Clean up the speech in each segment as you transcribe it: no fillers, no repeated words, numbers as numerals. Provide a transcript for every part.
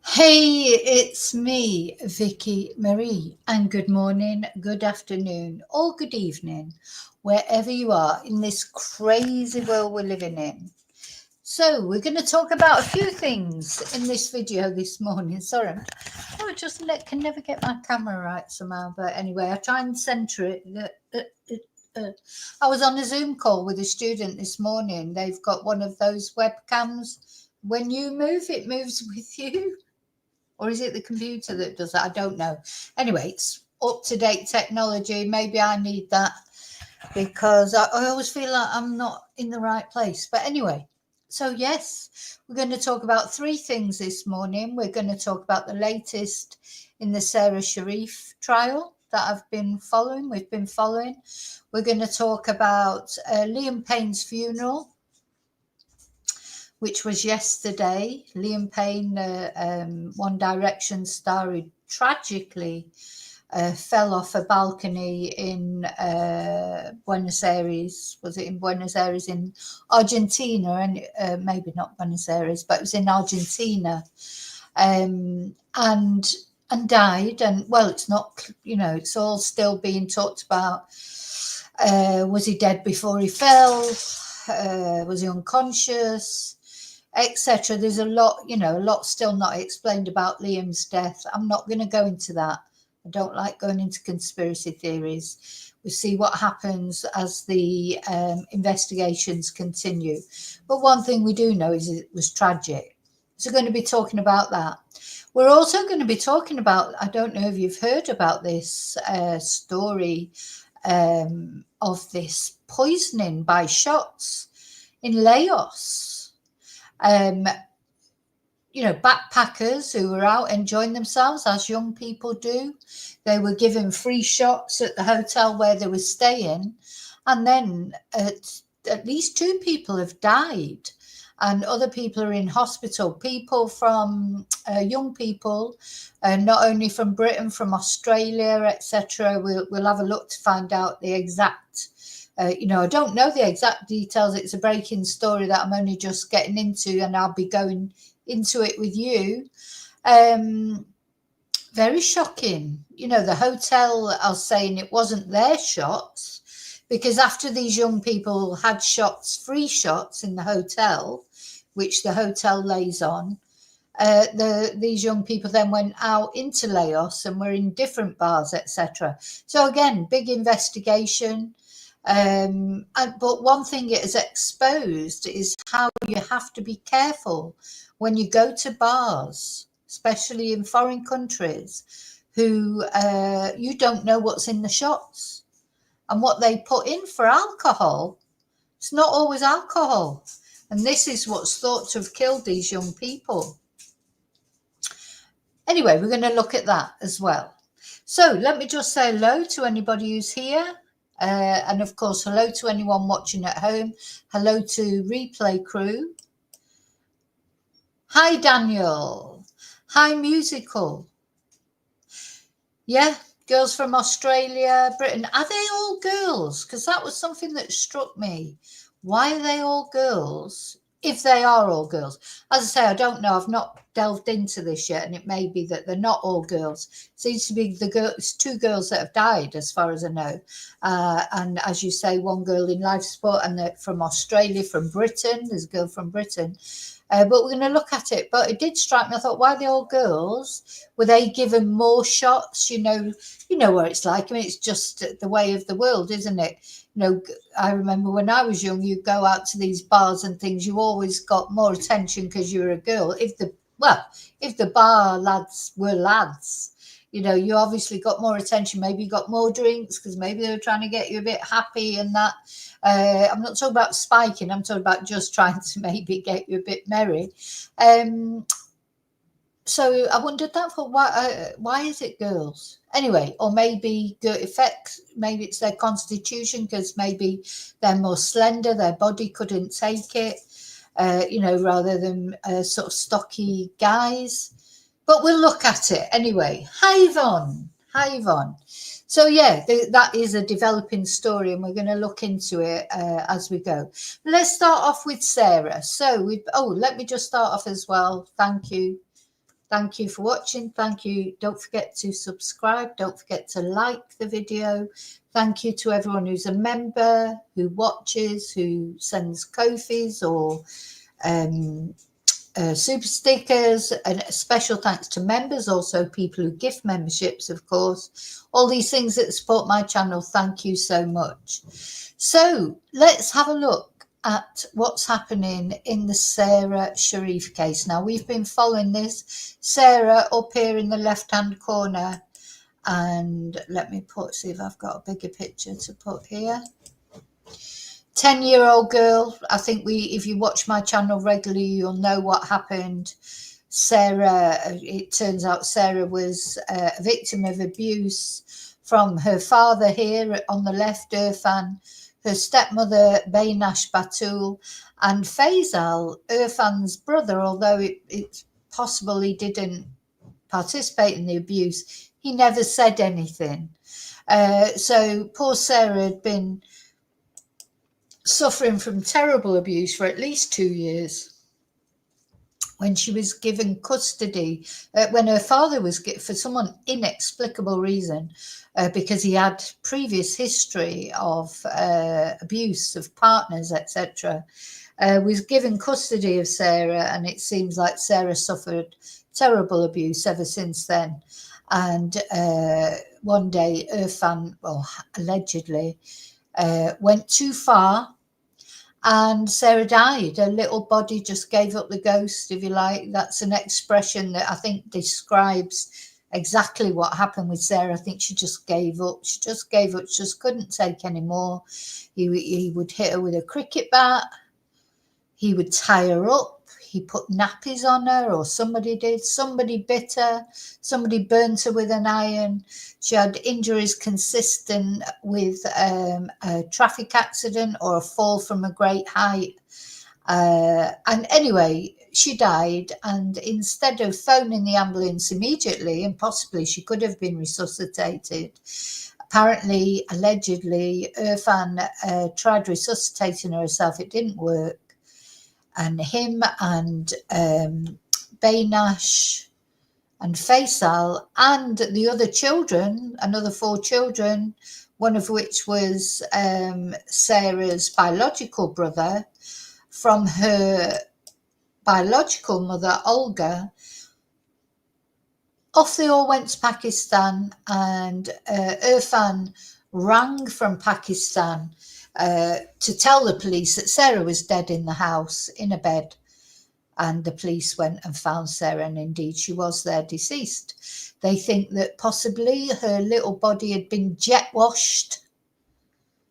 Hey, it's me, Vicky Marie, and good morning, good afternoon, or good evening, wherever you are in this crazy world we're living in. So, we're going to talk about a few things in this video this morning. Sorry, can never get my camera right somehow, but anyway, I try and center it. I was on a Zoom call with a student this morning. They've got one of those webcams. When you move, it moves with you. Or is it the computer that does that? I don't know. Anyway, it's up-to-date technology. Maybe I need that because I always feel like I'm not in the right place. But anyway, so yes, we're going to talk about three things this morning. We're going to talk about the latest in the Sarah Sharif trial that we've been following. We're going to talk about Liam Payne's funeral, which was yesterday. Liam Payne, One Direction star, who tragically fell off a balcony in Buenos Aires. Was it in Buenos Aires in Argentina? And maybe not Buenos Aires, but it was in Argentina. And died. And well, it's not, it's all still being talked about. Was he dead before he fell? Was he unconscious? Etc. There's a lot still not explained about Liam's death. I'm not going to go into that. I don't like going into conspiracy theories. We'll see what happens as the investigations continue. But one thing we do know is it was tragic. So we're going to be talking about that. We're also going to be talking about, I don't know if you've heard about this story of this poisoning by shots in Laos. Backpackers who were out enjoying themselves, as young people do. They were given free shots at the hotel where they were staying, and then at least 2 people have died, and other people are in hospital. People from young people, not only from Britain, from Australia, etc. We'll have a look to find out the exact. I don't know the exact details. It's a breaking story that I'm only just getting into, and I'll be going into it with you. Very shocking. The hotel are saying it wasn't their shots, because after these young people had free shots in the hotel, which the hotel lays on, these young people then went out into Laos and were in different bars, etc. So again, big investigation. But one thing it has exposed is how you have to be careful when you go to bars, especially in foreign countries, who you don't know what's in the shots and what they put in for alcohol. It's not always alcohol. And this is what's thought to have killed these young people. Anyway, we're going to look at that as well. So let me just say hello to anybody who's here. And of course, hello to anyone watching at home. Hello to Replay Crew. Hi, Daniel. Hi, Musical. Yeah, girls from Australia, Britain. Are they all girls? Because that was something that struck me. Why are they all girls? If they are all girls. As I say, I don't know. I've not delved into this yet, and it may be that they're not all girls. It seems to be it's 2 girls that have died, as far as I know. And as you say, 1 girl in life support, and they're from Australia, from Britain. There's a girl from Britain. But we're going to look at it. But it did strike me. I thought, why are they all girls? Were they given more shots? You know where it's like. I mean, it's just the way of the world, isn't it? I remember when I was young, you go out to these bars and things, you always got more attention because you were a girl. If the well, if the bar lads were lads, you know, you obviously got more attention. Maybe you got more drinks because maybe they were trying to get you a bit happy and that. I'm not talking about spiking. I'm talking about just trying to maybe get you a bit merry. So I wondered that for why is it girls anyway, or maybe good effects. Maybe it's their constitution because maybe they're more slender, their body couldn't take it, you know, rather than sort of stocky guys. But we'll look at it anyway. Hive on. So yeah, that is a developing story, and we're going to look into it as we go. Let's start off with Sarah. So let me just start off as well. Thank you for watching. Thank you. Don't forget to subscribe. Don't forget to like the video. Thank you to everyone who's a member, who watches, who sends Ko-fis or super stickers, and a special thanks to members, also people who gift memberships, of course. All these things that support my channel. Thank you so much. So let's have a look at what's happening in the Sarah Sharif case. Now, we've been following this. Sarah up here in the left-hand corner, and let me see if I've got a bigger picture to put here. 10-year-old girl. I think if you watch my channel regularly, you'll know what happened. Sarah, it turns out Sarah was a victim of abuse from her father here on the left, Irfan, her stepmother, Baynash Batul, and Faisal, Irfan's brother, although it's possible he didn't participate in the abuse. He never said anything. So poor Sarah had been suffering from terrible abuse for at least 2 years. When she was given custody, when her father was, for some inexplicable reason, because he had previous history of abuse of partners, etc., was given custody of Sarah, and it seems like Sarah suffered terrible abuse ever since then. And one day, Irfan, well, allegedly, went too far, and Sarah died. Her little body just gave up the ghost, if you like. That's an expression that I think describes exactly what happened with Sarah. I think she just gave up. She just couldn't take any more. He would hit her with a cricket bat. He would tie her up. He put nappies on her, or somebody did. Somebody bit her. Somebody burnt her with an iron. She had injuries consistent with a traffic accident or a fall from a great height. And anyway, she died. And instead of phoning the ambulance immediately, and possibly she could have been resuscitated, apparently, allegedly, Irfan tried resuscitating herself. It didn't work. And him and Baynash and Faisal and the other children, another 4 children, one of which was Sarah's biological brother, from her biological mother, Olga, off they all went to Pakistan. And Irfan rang from Pakistan to tell the police that Sarah was dead in the house in a bed, and the police went and found Sarah, and indeed she was there, deceased. They think that possibly her little body had been jet washed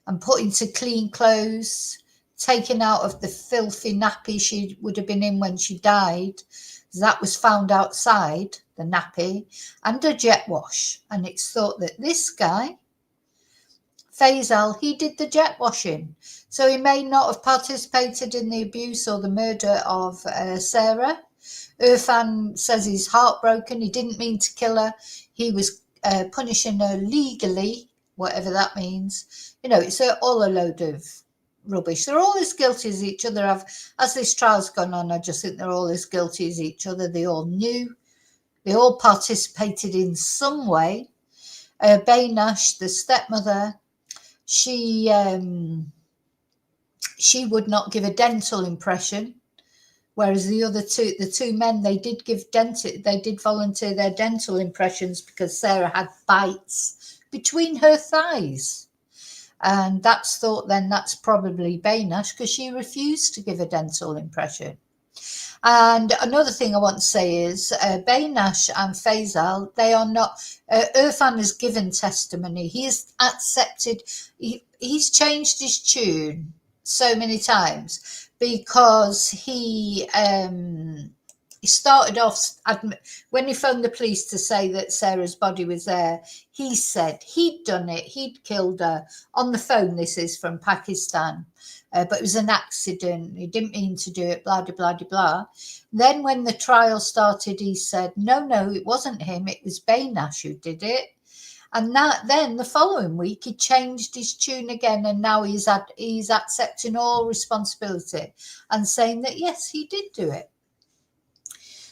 and put into clean clothes, taken out of the filthy nappy she would have been in when she died. That was found outside, the nappy, and a jet wash. And it's thought that this guy, Faisal, he did the jet washing. So he may not have participated in the abuse or the murder of Sarah. Irfan says he's heartbroken. He didn't mean to kill her. He was punishing her legally, whatever that means. You know, it's all a load of rubbish. They're all as guilty as each other. As this trial's gone on, I just think they're all as guilty as each other. They all knew. They all participated in some way. Baynash, the stepmother, she would not give a dental impression, whereas the two men, they did volunteer their dental impressions because Sarah had bites between her thighs, and that's thought then that's probably Baynash because she refused to give a dental impression. And another thing I want to say is Baynash and Faisal, they are not, Irfan has given testimony. He has accepted, he's changed his tune so many times because he started off, when he phoned the police to say that Sarah's body was there, he said he'd done it, he'd killed her. On the phone, this is from Pakistan. But it was an accident. He didn't mean to do it, blah, blah, blah, blah, blah. Then when the trial started, he said, no, it wasn't him. It was Baynash who did it. And then the following week, he changed his tune again. And now he's accepting all responsibility and saying that, yes, he did do it.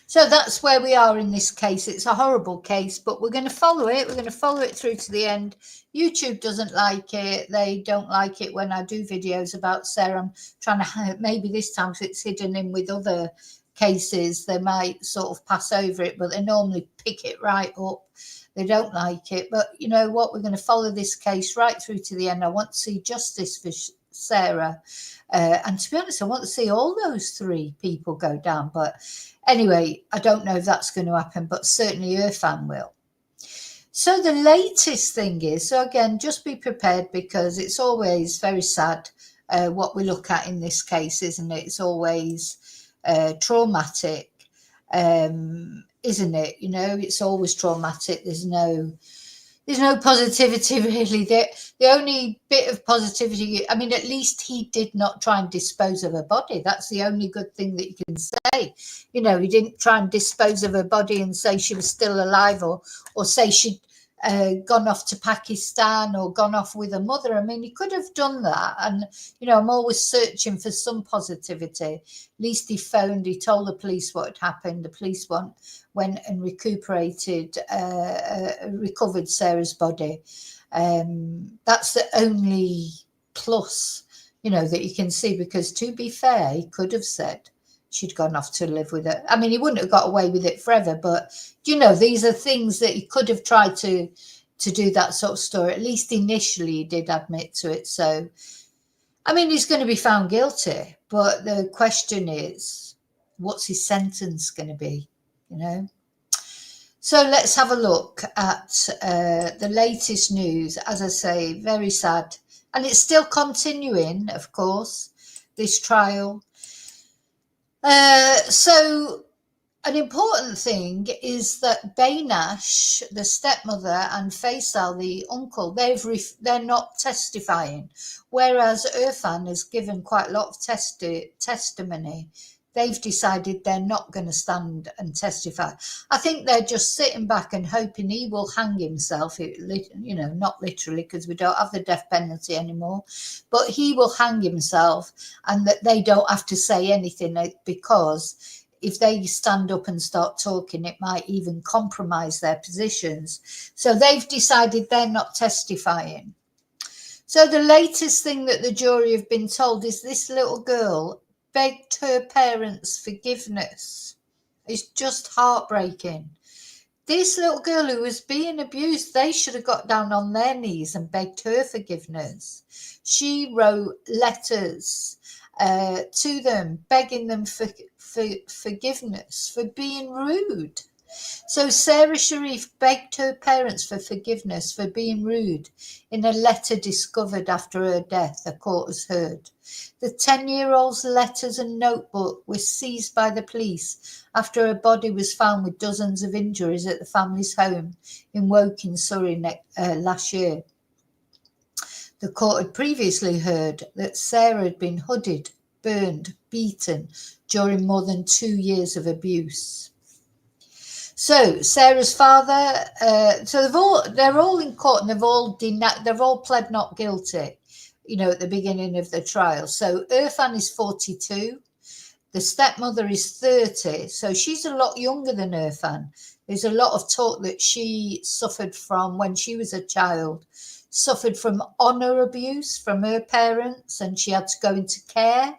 So that's where we are in this case. It's a horrible case, but we're going to follow it. We're going to follow it through to the end. YouTube doesn't like it. They don't like it when I do videos about Sarah. I'm trying to, maybe this time it's hidden in with other cases, they might sort of pass over it, but they normally pick it right up. They don't like it. But you know what? We're going to follow this case right through to the end. I want to see justice for Sarah. And to be honest, I want to see all those 3 people go down. But anyway, I don't know if that's going to happen, but certainly Irfan will. So the latest thing is, so again, just be prepared because it's always very sad what we look at in this case, isn't it? It's always traumatic, isn't it? You know, it's always traumatic. There's no positivity really. The only bit of positivity, I mean, at least he did not try and dispose of her body. That's the only good thing that you can say. You know, he didn't try and dispose of her body and say she was still alive, or say she'd gone off to Pakistan or gone off with her mother. I mean, he could have done that. And, you know, I'm always searching for some positivity. At least he told the police what had happened. The police went and recovered Sarah's body. That's the only plus, you know, that you can see, because to be fair, he could have said she'd gone off to live with her. I mean, he wouldn't have got away with it forever, but, you know, these are things that he could have tried to do that sort of story. At least initially he did admit to it. So, I mean, he's going to be found guilty, but the question is, what's his sentence going to be, you know? So let's have a look at the latest news. As I say, very sad. And it's still continuing, of course, this trial. So an important thing is that Baynash, the stepmother, and Faisal, the uncle, they're not testifying, whereas Irfan has given quite a lot of testimony. They've decided they're not going to stand and testify. I think they're just sitting back and hoping he will hang himself, you know, not literally because we don't have the death penalty anymore, but he will hang himself, and that they don't have to say anything, because if they stand up and start talking, it might even compromise their positions. So they've decided they're not testifying. So the latest thing that the jury have been told is this little girl begged her parents' forgiveness. It's just heartbreaking. This little girl who was being abused, they should have got down on their knees and begged her forgiveness. She wrote letters to them, begging them for forgiveness for being rude. So Sarah Sharif begged her parents for forgiveness for being rude in a letter discovered after her death, a court has heard. The 10-year-old's letters and notebook were seized by the police after her body was found with dozens of injuries at the family's home in Woking, Surrey last year. The court had previously heard that Sarah had been hooded, burned, beaten during more than 2 years of abuse. So Sarah's father, they're all in court and they've all pled not guilty, you know, at the beginning of the trial. So Irfan is 42, the stepmother is 30, so she's a lot younger than Irfan. There's a lot of talk that she suffered from, when she was a child, suffered from honour abuse from her parents, and she had to go into care.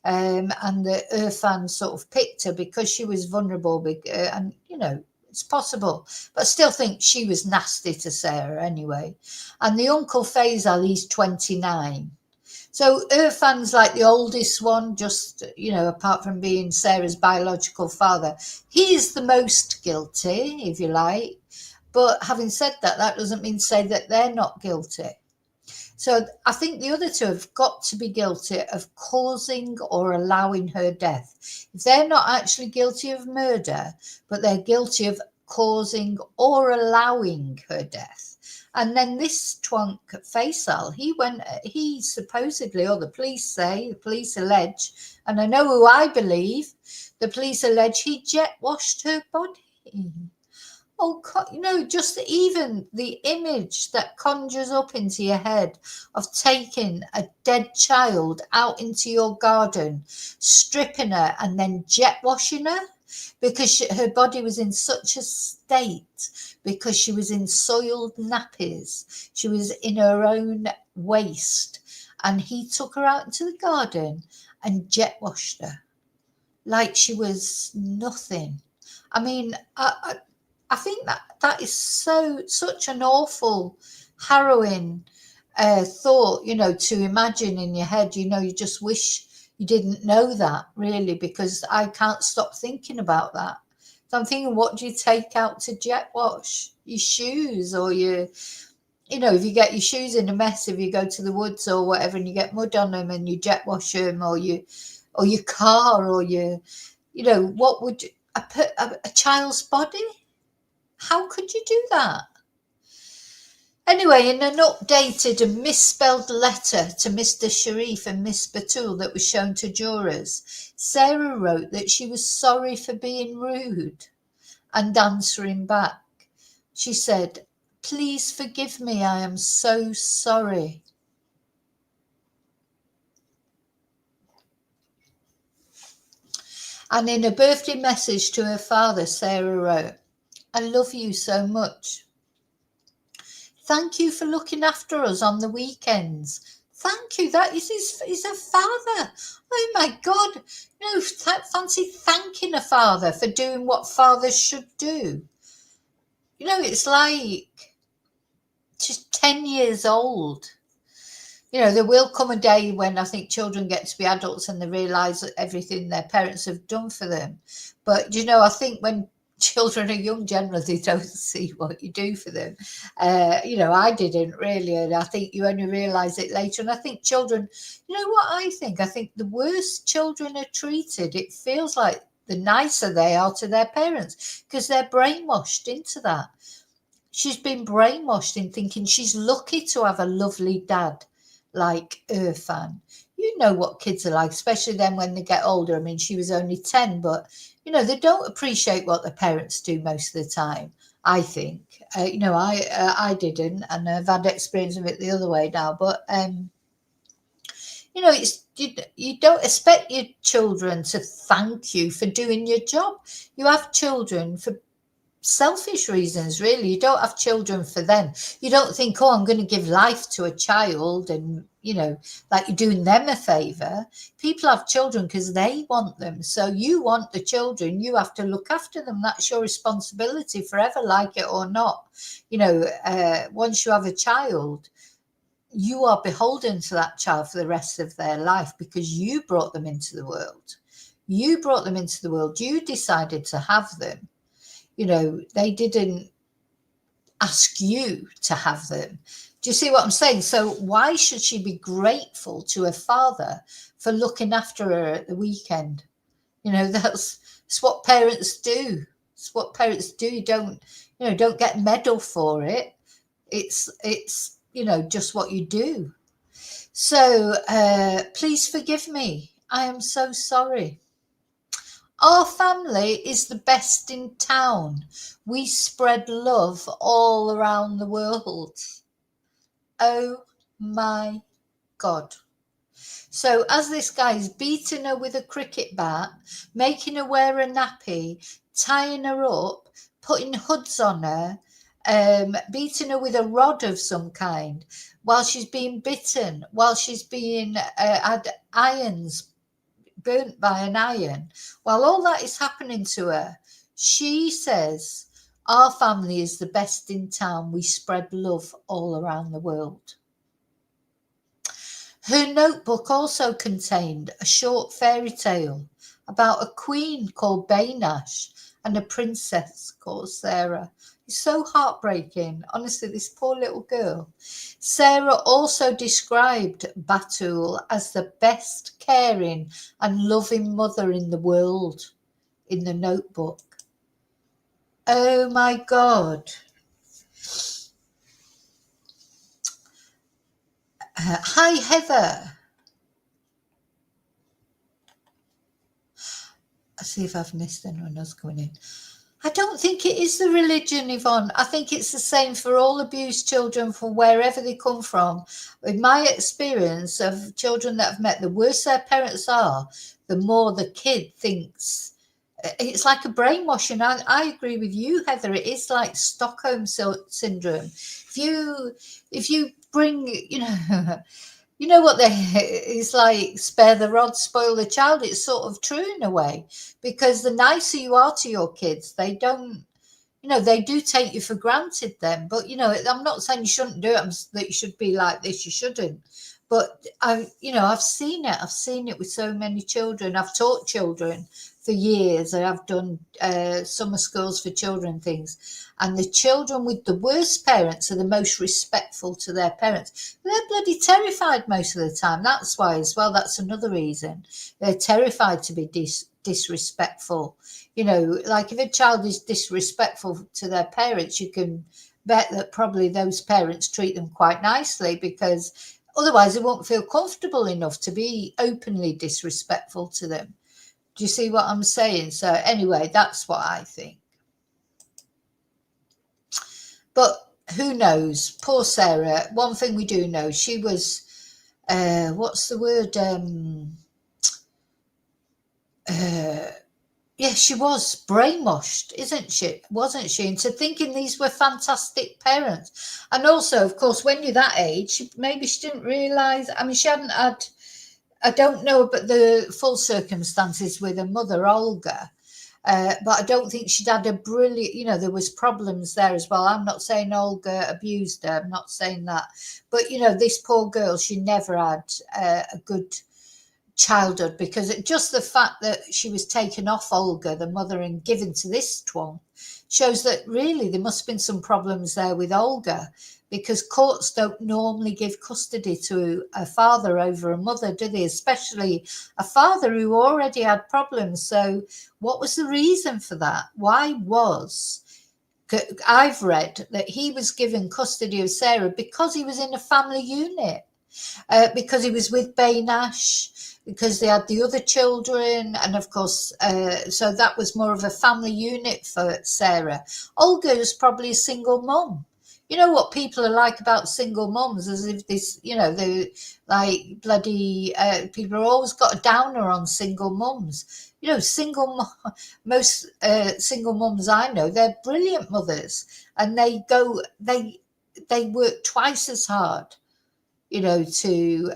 And the Irfan sort of picked her because she was vulnerable, and you know, it's possible, but I still think she was nasty to Sarah anyway. And the uncle Faisal, he's 29. So Irfan's like the oldest one, just, apart from being Sarah's biological father. He is the most guilty, if you like. But having said that, that doesn't mean to say that they're not guilty. So I think the other two have got to be guilty of causing or allowing her death. If they're not actually guilty of murder, but they're guilty of causing or allowing her death. And then this twunk Faisal, he supposedly, or the police allege, and I know who I believe, the police allege he jet washed her body. Oh, just even the image that conjures up into your head of taking a dead child out into your garden, stripping her and then jet washing her because her body was in such a state, because she was in soiled nappies. She was in her own waste. And he took her out into the garden and jet washed her like she was nothing. I mean, I think that is such an awful, harrowing thought, to imagine in your head. You just wish you didn't know that, really, because I can't stop thinking about that. So I'm thinking, what do you take out to jet wash? Your shoes, or if you get your shoes in a mess, if you go to the woods or whatever and you get mud on them and you jet wash them, or your car, or what would a child's body? How could you do that? Anyway, in an updated and misspelled letter to Mr. Sharif and Miss Batul that was shown to jurors, Sarah wrote that she was sorry for being rude, and answering back, she said, "Please forgive me, I am so sorry." And in a birthday message to her father, Sarah wrote, "I love you so much. Thank you for looking after us on the weekends." Thank you. That is he's a father. Oh my God. Fancy thanking a father for doing what fathers should do. It's like just 10 years old. There will come a day when I think children get to be adults and they realise everything their parents have done for them. But, I think when children are young, generally they don't see what you do for them. I didn't really, and I think you only realise it later. And I think children, what I think the worse children are treated, it feels like the nicer they are to their parents, because they're brainwashed into that. She's been brainwashed in thinking she's lucky to have a lovely dad like Irfan. You know what kids are like, especially then when they get older. I mean, she was only 10, but, they don't appreciate what their parents do most of the time, I think. I didn't, and I've had experience of it the other way now. But, it's you don't expect your children to thank you for doing your job. You have children for selfish reasons, really. You don't have children for them. You don't think, oh, I'm going to give life to a child and, like you're doing them a favor. People have children because they want them. So you want the children, you have to look after them. That's your responsibility forever, like it or not. Once you have a child, you are beholden to that child for the rest of their life, because you brought them into the world. You brought them into the world. You decided to have them. They didn't ask you to have them. Do you see what I'm saying? So why should she be grateful to her father for looking after her at the weekend? That's what parents do. It's what parents do. You don't get a medal for it. It's just what you do. So please forgive me. I am so sorry. Our family is the best in town. We spread love all around the world. Oh my God. So as this guy is beating her with a cricket bat, making her wear a nappy, tying her up, putting hoods on her, beating her with a rod of some kind, while she's being bitten, while she's being had irons burnt by an iron, while all that is happening to her, she says, our family is the best in town. We spread love all around the world. Her notebook also contained a short fairy tale about a queen called Bainash and a princess called Sarah. It's so heartbreaking. Honestly, this poor little girl. Sarah also described Batul as the best caring and loving mother in the world in the notebook. Oh my God. Hi, Heather. I'll see if I've missed anyone else coming in. I don't think it is the religion, Yvonne. I think it's the same for all abused children from wherever they come from. In my experience of children that I've met, the worse their parents are, the more the kid thinks. It's like a brainwashing. I agree with you, Heather. It is like Stockholm syndrome. If you bring, you know what it's like, spare the rod, spoil the child. It's sort of true in a way, because the nicer you are to your kids, they don't, they do take you for granted then. But, I'm not saying you shouldn't do it, that you should be like this, you shouldn't. But I've seen it. I've seen it with so many children. I've taught children for years. I have done summer schools for children, things. And the children with the worst parents are the most respectful to their parents. They're bloody terrified most of the time. That's why as well. That's another reason. They're terrified to be disrespectful. Like if a child is disrespectful to their parents, you can bet that probably those parents treat them quite nicely, because otherwise they won't feel comfortable enough to be openly disrespectful to them. Do you see what I'm saying? So anyway, that's what I think. But who knows? Poor Sarah. One thing we do know, she was, what's the word? Yeah, she was brainwashed, wasn't she? Into thinking these were fantastic parents. And also, of course, when you're that age, maybe she didn't realise. I mean, she hadn't had, I don't know about the full circumstances with her mother, Olga. But I don't think she'd had a brilliant, there was problems there as well. I'm not saying Olga abused her. I'm not saying that. But, this poor girl, she never had a good childhood, because just the fact that she was taken off Olga, the mother, and given to this twang shows that really there must have been some problems there with Olga, because courts don't normally give custody to a father over a mother, do they? Especially a father who already had problems. So what was the reason for that? I've read that he was given custody of Sarah because he was in a family unit, because he was with Bainash, because they had the other children, and of course, so that was more of a family unit for Sarah. Olga was probably a single mum. You know what people are like about single mums, as if this, they like bloody people are always got a downer on single mums. Most single mums I know, they're brilliant mothers, and they work twice as hard, to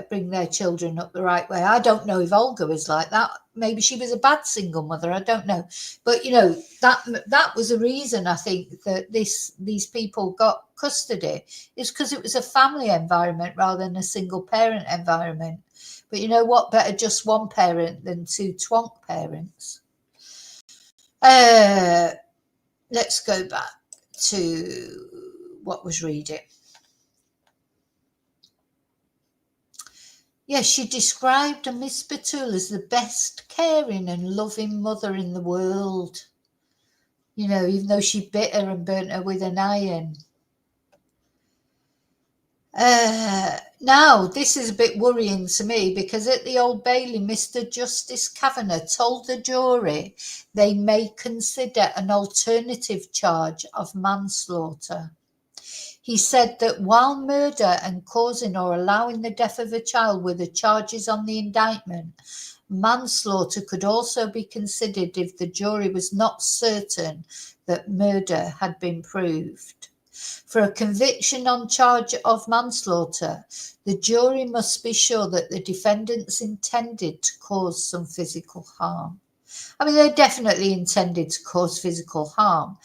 bring their children up the right way. I don't know if Olga was like that. Maybe she was a bad single mother. I don't know. But, that was a reason, I think, that these people got custody, is because it was a family environment rather than a single parent environment. But you know what? Better just one parent than two twonk parents. Let's go back to what was reading. Yes, she described Miss Batul as the best caring and loving mother in the world. Even though she bit her and burnt her with an iron. Now, this is a bit worrying to me, because at the Old Bailey, Mr. Justice Kavanagh told the jury they may consider an alternative charge of manslaughter. He said that while murder and causing or allowing the death of a child were the charges on the indictment, manslaughter could also be considered if the jury was not certain that murder had been proved. For a conviction on charge of manslaughter, the jury must be sure that the defendants intended to cause some physical harm. I mean, they definitely intended to cause physical harm.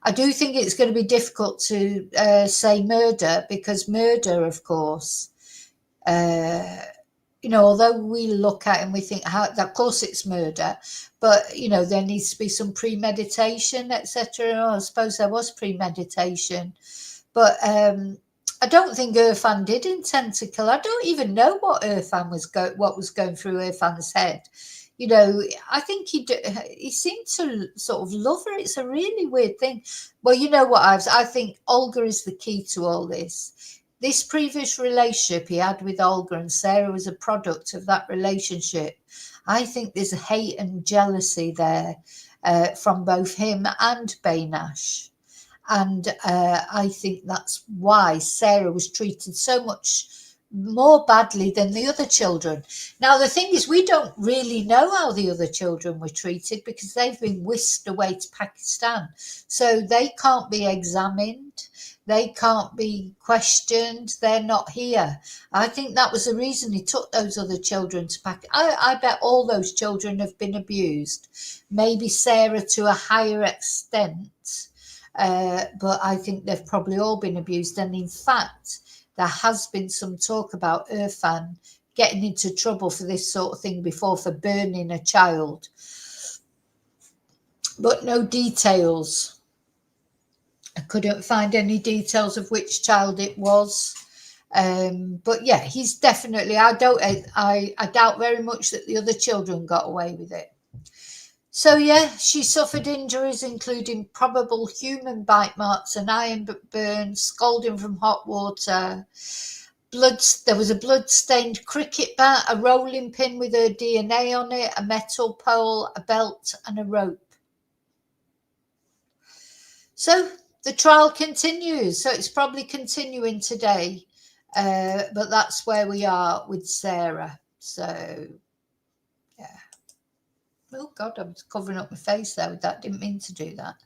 I do think it's going to be difficult to say murder, because murder, of course, Although we look at it and we think, of course it's murder, but there needs to be some premeditation, etc. I suppose there was premeditation, but I don't think Irfan did intend to kill. I don't even know what what was going through Irfan's head. I think he seemed to sort of love her. It's a really weird thing. Well, you know what, I think Olga is the key to all this. This previous relationship he had with Olga, and Sarah was a product of that relationship. I think there's hate and jealousy there from both him and Baynash. And I think that's why Sarah was treated so much more badly than the other children. Now, the thing is, we don't really know how the other children were treated because they've been whisked away to Pakistan. So they can't be examined. They can't be questioned. They're not here. I think that was the reason he took those other children to Pakistan. I bet all those children have been abused. Maybe Sarah to a higher extent. But I think they've probably all been abused. And in fact, there has been some talk about Irfan getting into trouble for this sort of thing before, for burning a child. But no details. I couldn't find any details of which child it was. But yeah, he's definitely, I doubt very much that the other children got away with it. So yeah, she suffered injuries including probable human bite marks, an iron burn, scalding from hot water, there was a blood-stained cricket bat, a rolling pin with her DNA on it, a metal pole, a belt and a rope. So the trial continues. So it's probably continuing today, but that's where we are with Sarah. So yeah. Oh God, I was covering up my face there with that. Didn't mean to do that.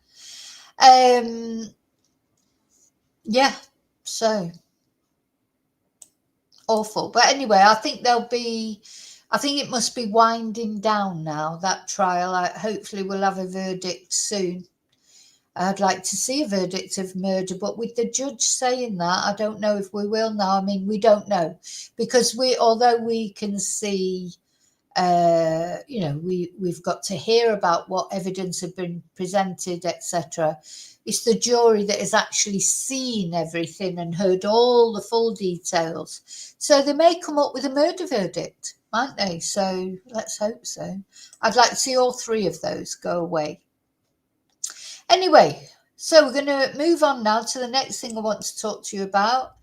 Yeah, so awful. But anyway, I think it must be winding down now, that trial. Hopefully we'll have a verdict soon. I'd like to see a verdict of murder, but with the judge saying that, I don't know if we will now. I mean, we don't know, because although we can see, we've got to hear about what evidence had been presented, etc. It's the jury that has actually seen everything and heard all the full details. So they may come up with a murder verdict, might they? So let's hope so. I'd like to see all three of those go away. Anyway, so we're going to move on now to the next thing I want to talk to you about,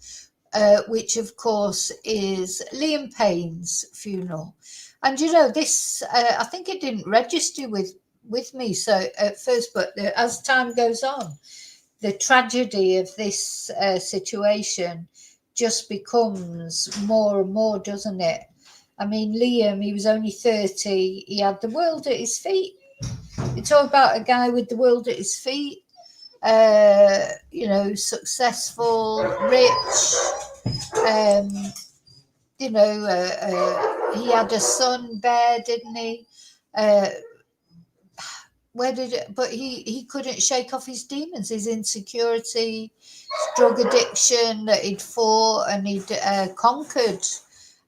which of course is Liam Payne's funeral. And this, I think it didn't register with me so at first, but as time goes on, the tragedy of this situation just becomes more and more, doesn't it? I mean, Liam, he was only 30. He had the world at his feet. You talk about a guy with the world at his feet, successful, rich, he had a son, Bear, didn't he? But he couldn't shake off his demons, his insecurity, his drug addiction that he'd fought and he'd conquered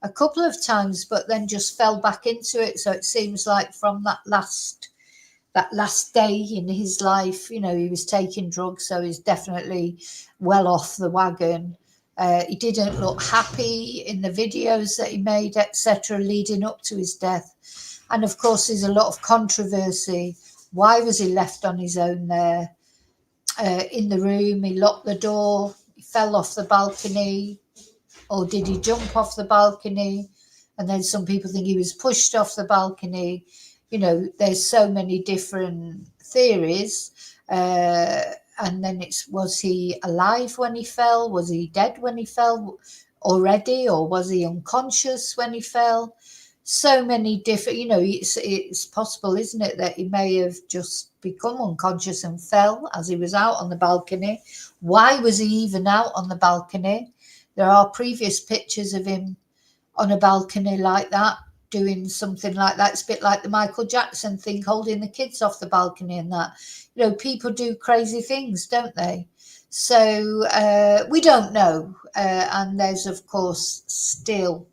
a couple of times, but then just fell back into it. So it seems like from that last day in his life, he was taking drugs, so he's definitely well off the wagon. He didn't look happy in the videos that he made, etc., leading up to his death. And of course, there's a lot of controversy. Why was he left on his own there in the room? He locked the door. He fell off the balcony. Or did he jump off the balcony? And then some people think he was pushed off the balcony. There's so many different theories. And then was he alive when he fell? Was he dead when he fell already? Or was he unconscious when he fell? So many different, it's possible, isn't it, that he may have just become unconscious and fell as he was out on the balcony. Why was he even out on the balcony? There are previous pictures of him on a balcony like that, doing something like that. It's a bit like the Michael Jackson thing, holding the kids off the balcony and that. People do crazy things, don't they? So we don't know. And there's, of course, still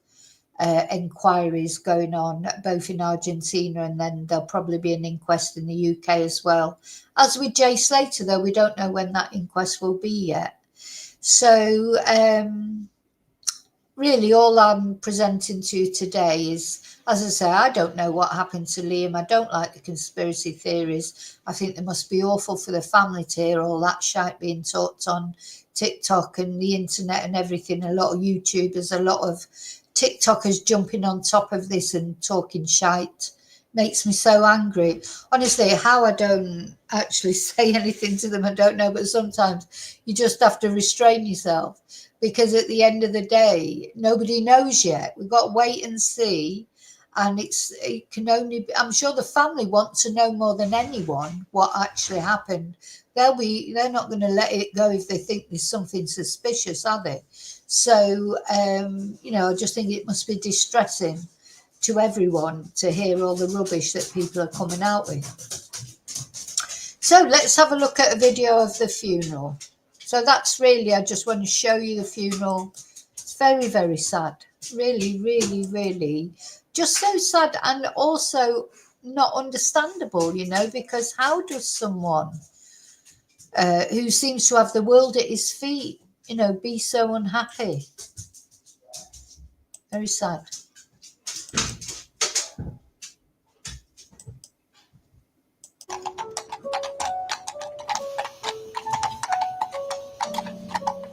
inquiries going on both in Argentina, and then there'll probably be an inquest in the UK as well. As with Jay Slater, though, we don't know when that inquest will be yet. So really all I'm presenting to you today is, as I say, I don't know what happened to Liam. I don't like the conspiracy theories. I think they must be awful for the family to hear all that shite being talked on TikTok and the internet and everything. A lot of YouTubers, a lot of TikTokers jumping on top of this and talking shite makes me so angry. Honestly, how I don't actually say anything to them, I don't know, but sometimes you just have to restrain yourself, because at the end of the day, nobody knows yet. We've got to wait and see. And it can only be, I'm sure the family want to know more than anyone what actually happened. They're not going to let it go if they think there's something suspicious, are they? So I just think it must be distressing to everyone to hear all the rubbish that people are coming out with. So let's have a look at a video of the funeral. So that's really, I just want to show you the funeral. It's very, very sad. Really, really, really just so sad, and also not understandable, because how does someone who seems to have the world at his feet, be so unhappy? Very sad.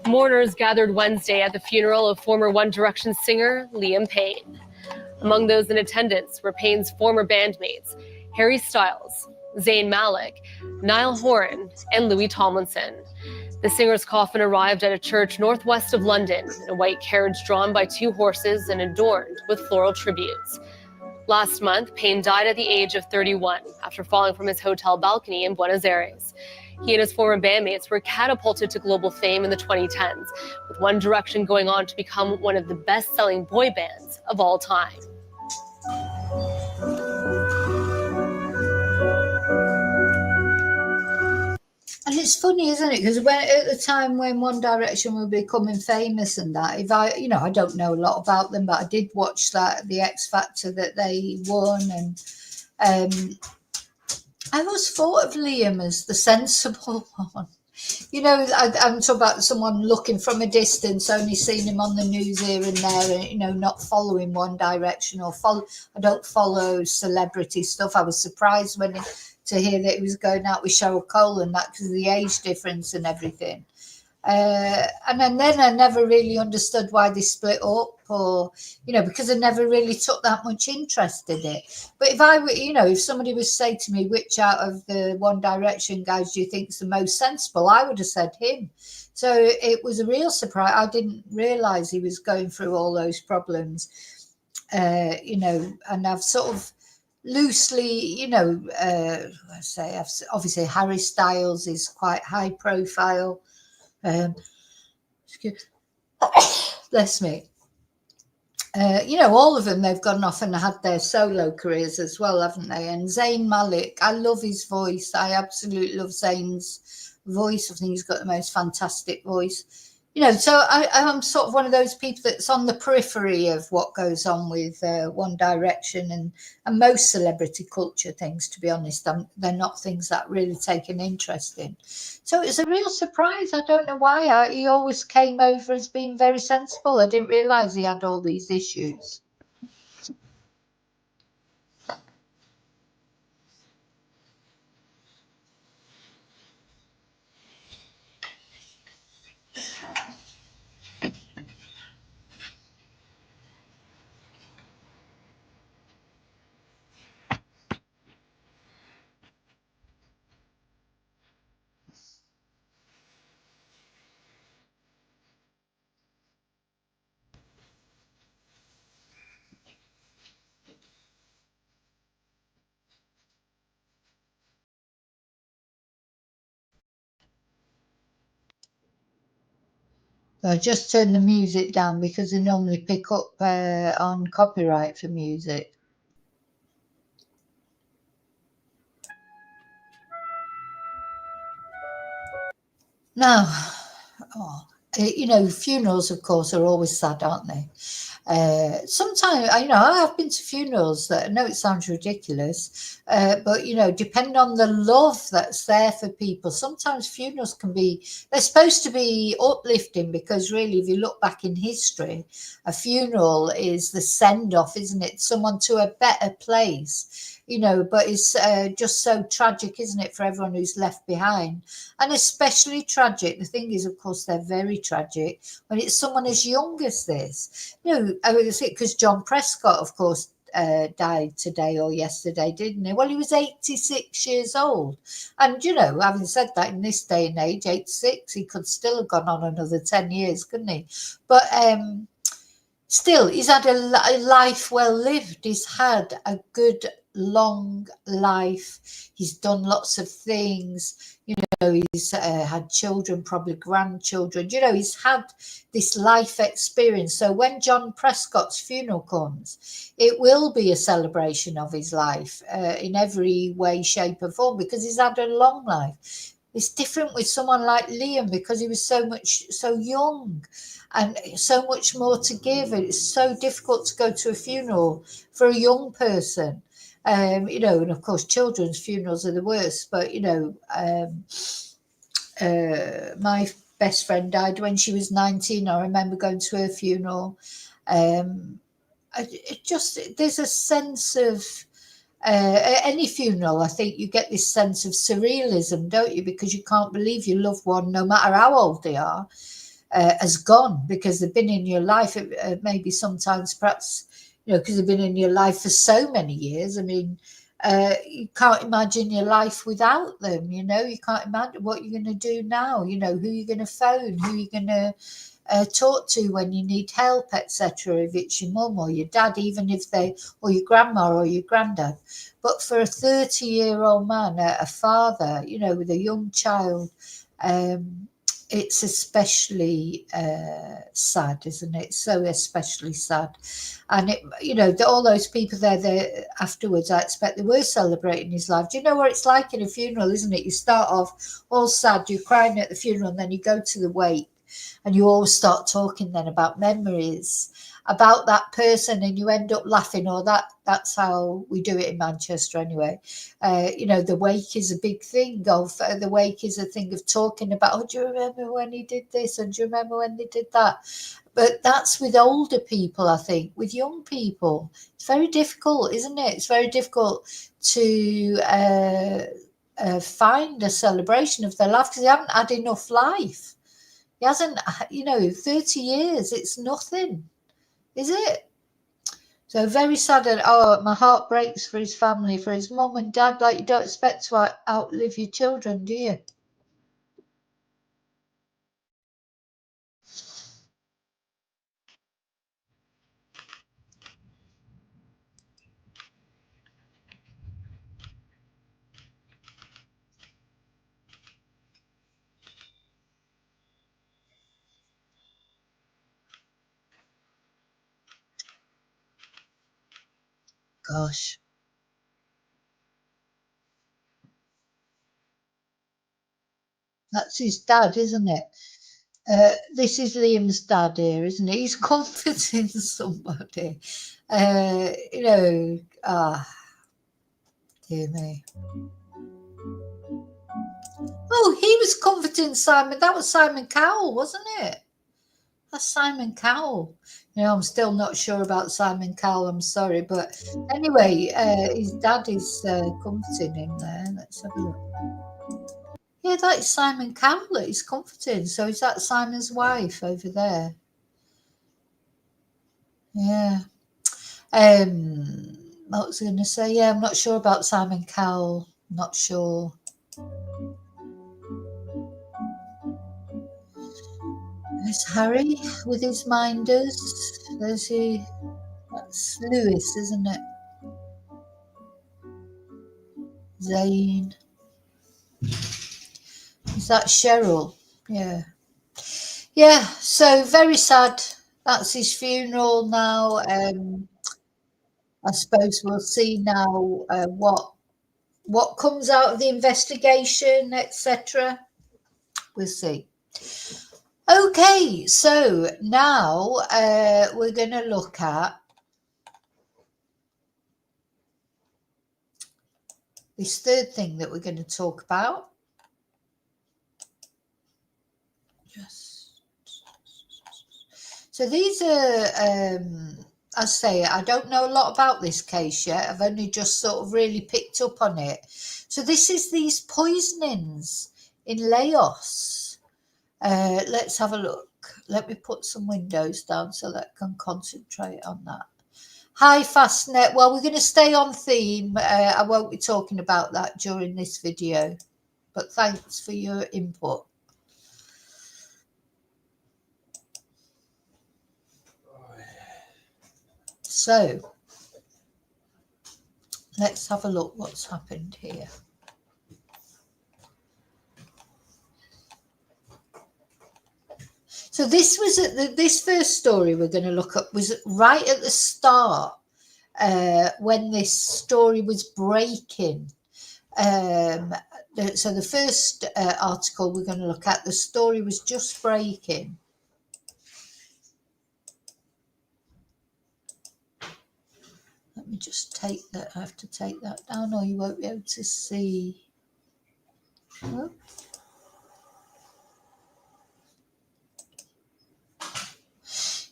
Mourners gathered Wednesday at the funeral of former One Direction singer Liam Payne. Among those in attendance were Payne's former bandmates Harry Styles, Zayn Malik, Niall Horan, and Louis Tomlinson. The singer's coffin arrived at a church northwest of London in a white carriage drawn by 2 horses and adorned with floral tributes. Last month, Payne died at the age of 31 after falling from his hotel balcony in Buenos Aires. He and his former bandmates were catapulted to global fame in the 2010s, with One Direction going on to become one of the best-selling boy bands of all time. And it's funny, isn't it? Because at the time when One Direction were becoming famous and that, if I don't know a lot about them, but I did watch the X Factor that they won, and I always thought of Liam as the sensible one. I'm talking about someone looking from a distance, only seeing him on the news here and there, and, not following One Direction I don't follow celebrity stuff. I was surprised to hear that he was going out with Cheryl Cole and that, because of the age difference and everything. And then I never really understood why they split up, or because I never really took that much interest in it. But if I were, if somebody was say to me, which out of the One Direction guys do you think is the most sensible, I would have said him. So it was a real surprise. I didn't realize he was going through all those problems, and I've sort of loosely, obviously Harry Styles is quite high profile. Bless me. All of them, they've gone off and had their solo careers as well, haven't they? And Zayn Malik, I love his voice. I absolutely love Zayn's voice. I think he's got the most fantastic voice. So I'm sort of one of those people that's on the periphery of what goes on with One Direction and most celebrity culture things, to be honest. They're not things that really take an interest in. So it's a real surprise. I don't know why. He always came over as being very sensible. I didn't realise he had all these issues. I just turned the music down because they normally pick up on copyright for music. Now, Oh, funerals, of course, are always sad, aren't they? Sometimes, I have been to funerals that I know it sounds ridiculous, but depending on the love that's there for people, sometimes funerals they're supposed to be uplifting, because really, if you look back in history, a funeral is the send off, isn't it? Someone to a better place. But it's just so tragic, isn't it, for everyone who's left behind? And especially tragic, the thing is, of course, they're very tragic when it's someone as young as this. I would say, because John Prescott, of course, died today or yesterday, didn't he? Well, he was 86 years old. And, having said that, in this day and age, 86, he could still have gone on another 10 years, couldn't he? But still, he's had a life well lived. He's had a good, long life. He's done lots of things. He's had children, probably grandchildren. He's had this life experience. So when John Prescott's funeral comes, it will be a celebration of his life in every way, shape, or form, because he's had a long life. It's different with someone like Liam, because he was so young and so much more to give. It's so difficult to go to a funeral for a young person. And of course, children's funerals are the worst. But, my best friend died when she was 19. I remember going to her funeral. There's a sense of, at any funeral, I think you get this sense of surrealism, don't you? Because you can't believe your loved one, no matter how old they are, has gone, because they've been in your life. Maybe sometimes, perhaps, because they've been in your life for so many years. I mean, you can't imagine your life without them. You can't imagine what you're going to do now. Who you're going to phone, who you're going to talk to when you need help, etc. If it's your mum or your dad, even if or your grandma or your granddad. But for a 30-year-old man, a father, with a young child, it's especially sad, isn't it? So especially sad. And all those people there afterwards, I expect they were celebrating his life. Do you know what it's like in a funeral, isn't it? You start off all sad, you're crying at the funeral, and then you go to the wake, and you all start talking then about memories, about that person, and you end up laughing. Or that's how we do it in Manchester anyway. The wake is a big thing. The wake is a thing of talking about, oh, do you remember when he did this, and do you remember when they did that? But that's with older people, I think. With young people, it's very difficult, isn't it? It's very difficult to find a celebration of their life, because they haven't had enough life. He hasn't, 30 years, it's nothing, is it? So very sad. And my heart breaks for his family, for his mum and dad. Like, you don't expect to outlive your children, do you? Gosh, that's his dad, isn't it? This is Liam's dad here, isn't he? He's comforting somebody. Dear me. Oh, he was comforting Simon. That was Simon Cowell, wasn't it? That's Simon Cowell. I'm still not sure about Simon Cowell. I'm sorry, but anyway, his dad is comforting him there. Let's have a look. Yeah, that's Simon Cowell that he's comforting. So is that Simon's wife over there? Yeah. What was I going to say? Yeah, I'm not sure about Simon Cowell. Not sure. There's Harry with his minders. There's that's Lewis, isn't it? Zane. Is that Cheryl? Yeah. Yeah, so very sad. That's his funeral now. I suppose we'll see now what comes out of the investigation, etc. We'll see. Okay, so now we're going to look at this third thing that we're going to talk about. So these are, I say, I don't know a lot about this case yet. I've only just sort of really picked up on it. So this is these poisonings in Laos. Let's have a look. Let me put some windows down so that I can concentrate on that. Hi, Fastnet. Well, we're going to stay on theme. I won't be talking about that during this video, but thanks for your input. So let's have a look what's happened here. So this was this first story we're going to look at was right at the start when this story was breaking. So the first article we're going to look at, the story was just breaking. Let me just take that. I have to take that down or you won't be able to see. Oh.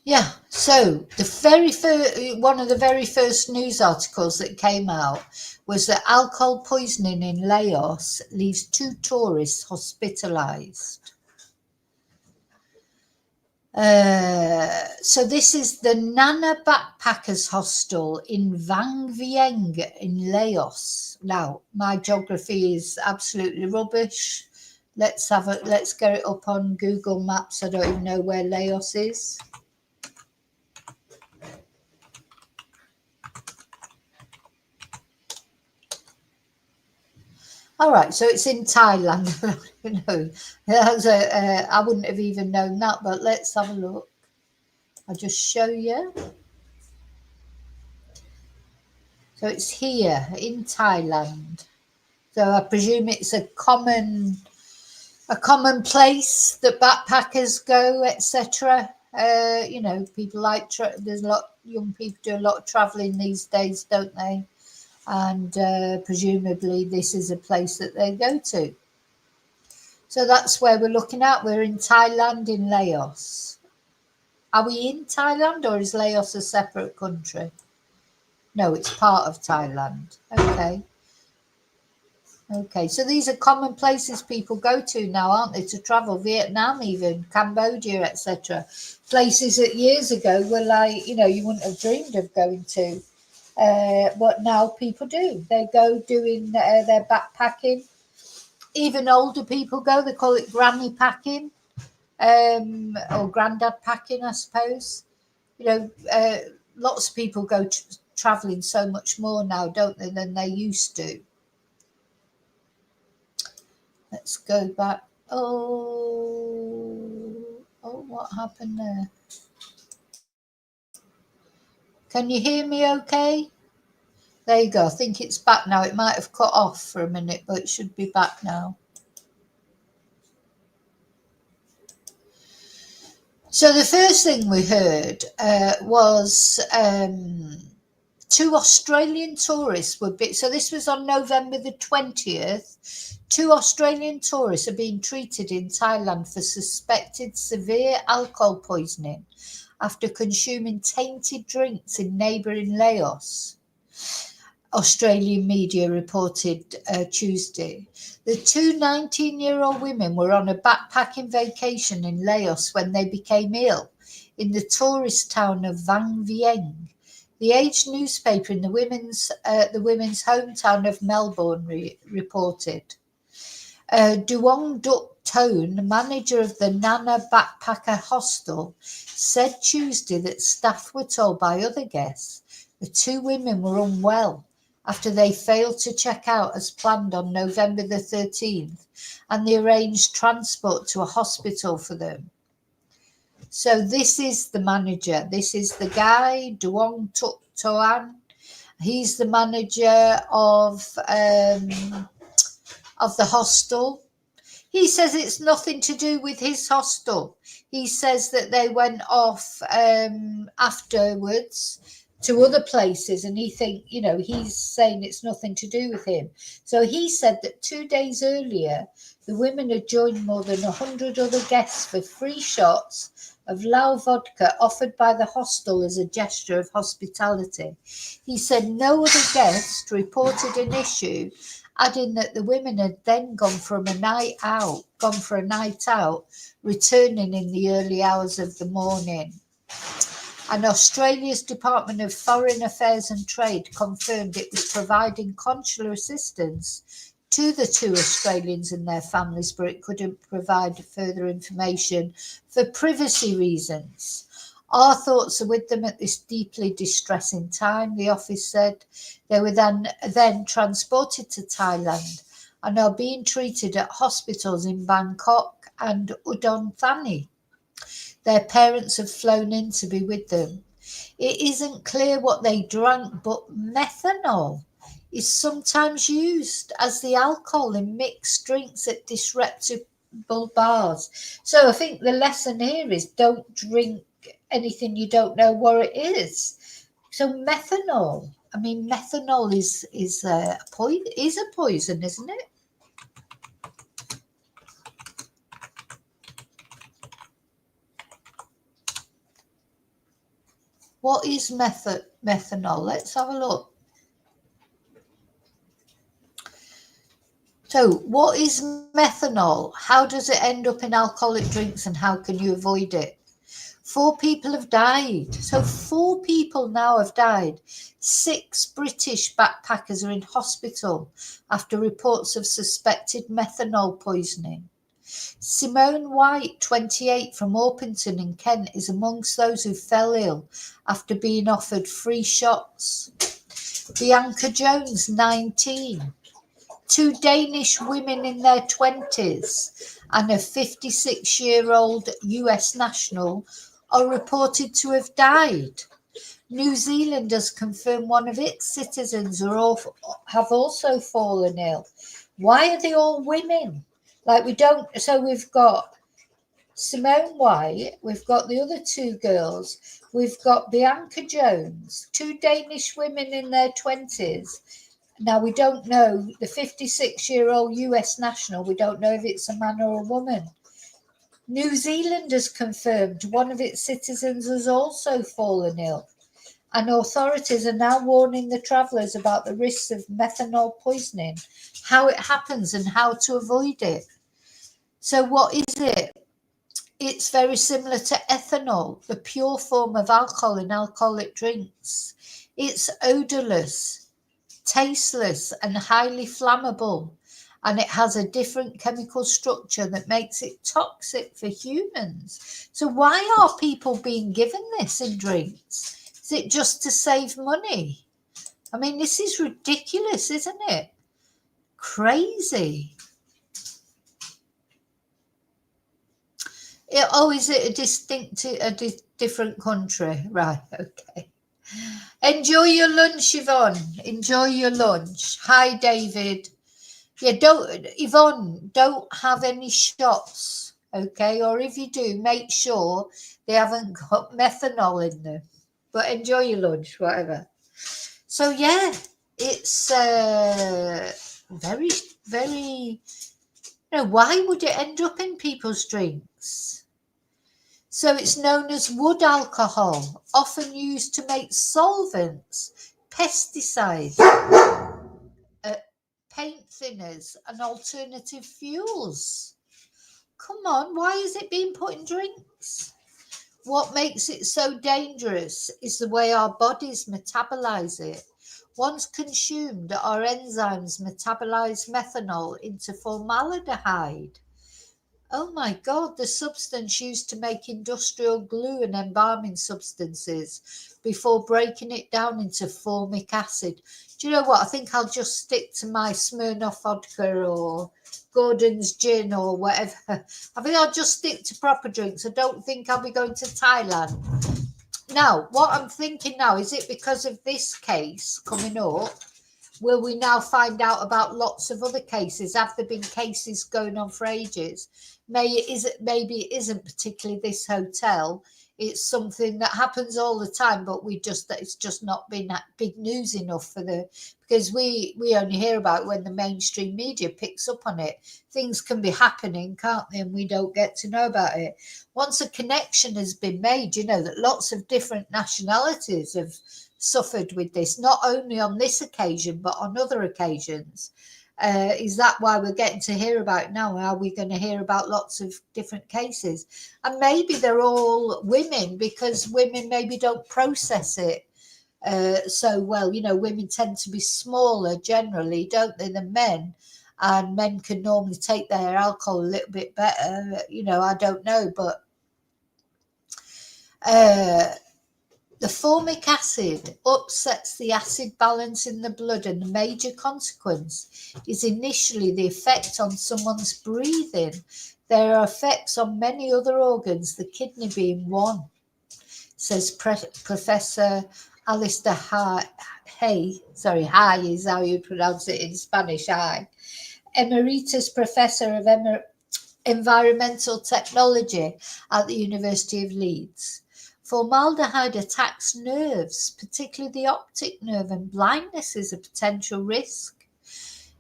Yeah, so the very first, one of the very first news articles that came out was that alcohol poisoning in Laos leaves 2 tourists hospitalised. So this is the Nana Backpackers Hostel in Vang Vieng in Laos. Now, my geography is absolutely rubbish. Let's get it up on Google Maps. I don't even know where Laos is. All right, so it's in Thailand. I wouldn't have even known that, but let's have a look. I'll just show you. So it's here in Thailand. So I presume it's a common place that backpackers go, etc. You know, people like there's a lot young people do a lot of traveling these days, don't they? And presumably this is a place that they go to. So that's where we're looking at. We're in Thailand, in Laos. Are we in Thailand or is Laos a separate country? No, it's part of Thailand. Okay, so these are common places people go to now, aren't they, to travel? Vietnam, even Cambodia, etc. Places that years ago were like, you know, you wouldn't have dreamed of going to. But now people do. They go doing their backpacking. Even older people go. They call it granny packing, or granddad packing, I suppose. You know, lots of people go traveling so much more now, don't they, than they used to. Let's go back. Oh, what happened there? Can you hear me okay? There you go. I think it's back now. It might have cut off for a minute, but it should be back now. So the first thing we heard was 2 Australian tourists were so this was on November the 20th. 2 Australian tourists are being treated in Thailand for suspected severe alcohol poisoning after consuming tainted drinks in neighbouring Laos. Australian media reported Tuesday. The 2 19-year-old women were on a backpacking vacation in Laos when they became ill in the tourist town of Vang Vieng. The Age newspaper in the women's hometown of Melbourne reported. Duong Duk Tone, manager of the Nana Backpacker Hostel, said Tuesday that staff were told by other guests the 2 women were unwell after they failed to check out as planned on November the 13th, and they arranged transport to a hospital for them. So this is the manager. This is the guy, Duong Tuk Toan. He's the manager of the hostel. He says it's nothing to do with his hostel. He says that they went off afterwards to other places, and he's saying it's nothing to do with him. So he said that 2 days earlier, the women had joined more than 100 other guests for free shots of Lao vodka offered by the hostel as a gesture of hospitality. He said no other guest reported an issue, adding that the women had then gone for a night out, returning in the early hours of the morning. And Australia's Department of Foreign Affairs and Trade confirmed it was providing consular assistance to the 2 Australians and their families, but it couldn't provide further information for privacy reasons. Our thoughts are with them at this deeply distressing time, the office said. They were then transported to Thailand and are being treated at hospitals in Bangkok and Udon Thani. Their parents have flown in to be with them. It isn't clear what they drank, but methanol is sometimes used as the alcohol in mixed drinks at disreputable bars. So I think the lesson here is don't drink anything you don't know what it is. So methanol is a poison, isn't it? What is methanol? Let's have a look. So what is methanol? How does it end up in alcoholic drinks and how can you avoid it? 4 people have died. So 4 people now have died. 6 British backpackers are in hospital after reports of suspected methanol poisoning. Simone White, 28, from Orpington in Kent, is amongst those who fell ill after being offered free shots. Bianca Jones, 19. 2 Danish women in their 20s and a 56-year-old US national are reported to have died. New Zealand has confirmed one of its citizens have also fallen ill. Why are they all women? So we've got Simone White, we've got the other 2 girls, we've got Bianca Jones, 2 Danish women in their 20s. Now, we don't know, the 56-year-old US national, we don't know if it's a man or a woman. New Zealand has confirmed one of its citizens has also fallen ill, and authorities are now warning the travellers about the risks of methanol poisoning, how it happens and how to avoid it. So what is it? It's very similar to ethanol, the pure form of alcohol in alcoholic drinks. It's odourless, tasteless and highly flammable, and it has a different chemical structure that makes it toxic for humans. So why are people being given this in drinks? Is it just to save money? I mean, this is ridiculous, isn't it? Crazy. Is it a different country? Right, okay. Enjoy your lunch, Yvonne. Enjoy your lunch. Hi, David. Yeah, Yvonne, don't have any shots, okay? Or if you do, make sure they haven't got methanol in them. But enjoy your lunch, whatever. So, yeah, it's very, very... why would it end up in people's drinks? So it's known as wood alcohol, often used to make solvents, pesticides, paint thinners and alternative fuels. Come on, why is it being put in drinks? What makes it so dangerous is the way our bodies metabolize it. Once consumed, our enzymes metabolize methanol into formaldehyde. Oh my God, the substance used to make industrial glue and embalming substances before breaking it down into formic acid. Do you know what? I think I'll just stick to my Smirnoff vodka or Gordon's gin or whatever. I think I'll just stick to proper drinks. I don't think I'll be going to Thailand. Now, what I'm thinking now, is it because of this case coming up? Will we now find out about lots of other cases? Have there been cases going on for ages? maybe it isn't particularly this hotel. It's something that happens all the time, but it's just not been that big news enough because we only hear about it when the mainstream media picks up on it. Things can be happening, can't they? And we don't get to know about it. Once a connection has been made, that lots of different nationalities have suffered with this, not only on this occasion, but on other occasions. Is that why we're getting to hear about it now? Are we going to hear about lots of different cases? And maybe they're all women, because women maybe don't process it so well. Women tend to be smaller generally, don't they, than men? And men can normally take their alcohol a little bit better. I don't know, but the formic acid upsets the acid balance in the blood, and the major consequence is initially the effect on someone's breathing. There are effects on many other organs, the kidney being one, says Professor Alistair Hay is how you pronounce it in Spanish, Emeritus Professor of Environmental Technology at the University of Leeds. Formaldehyde attacks nerves, particularly the optic nerve, and blindness is a potential risk.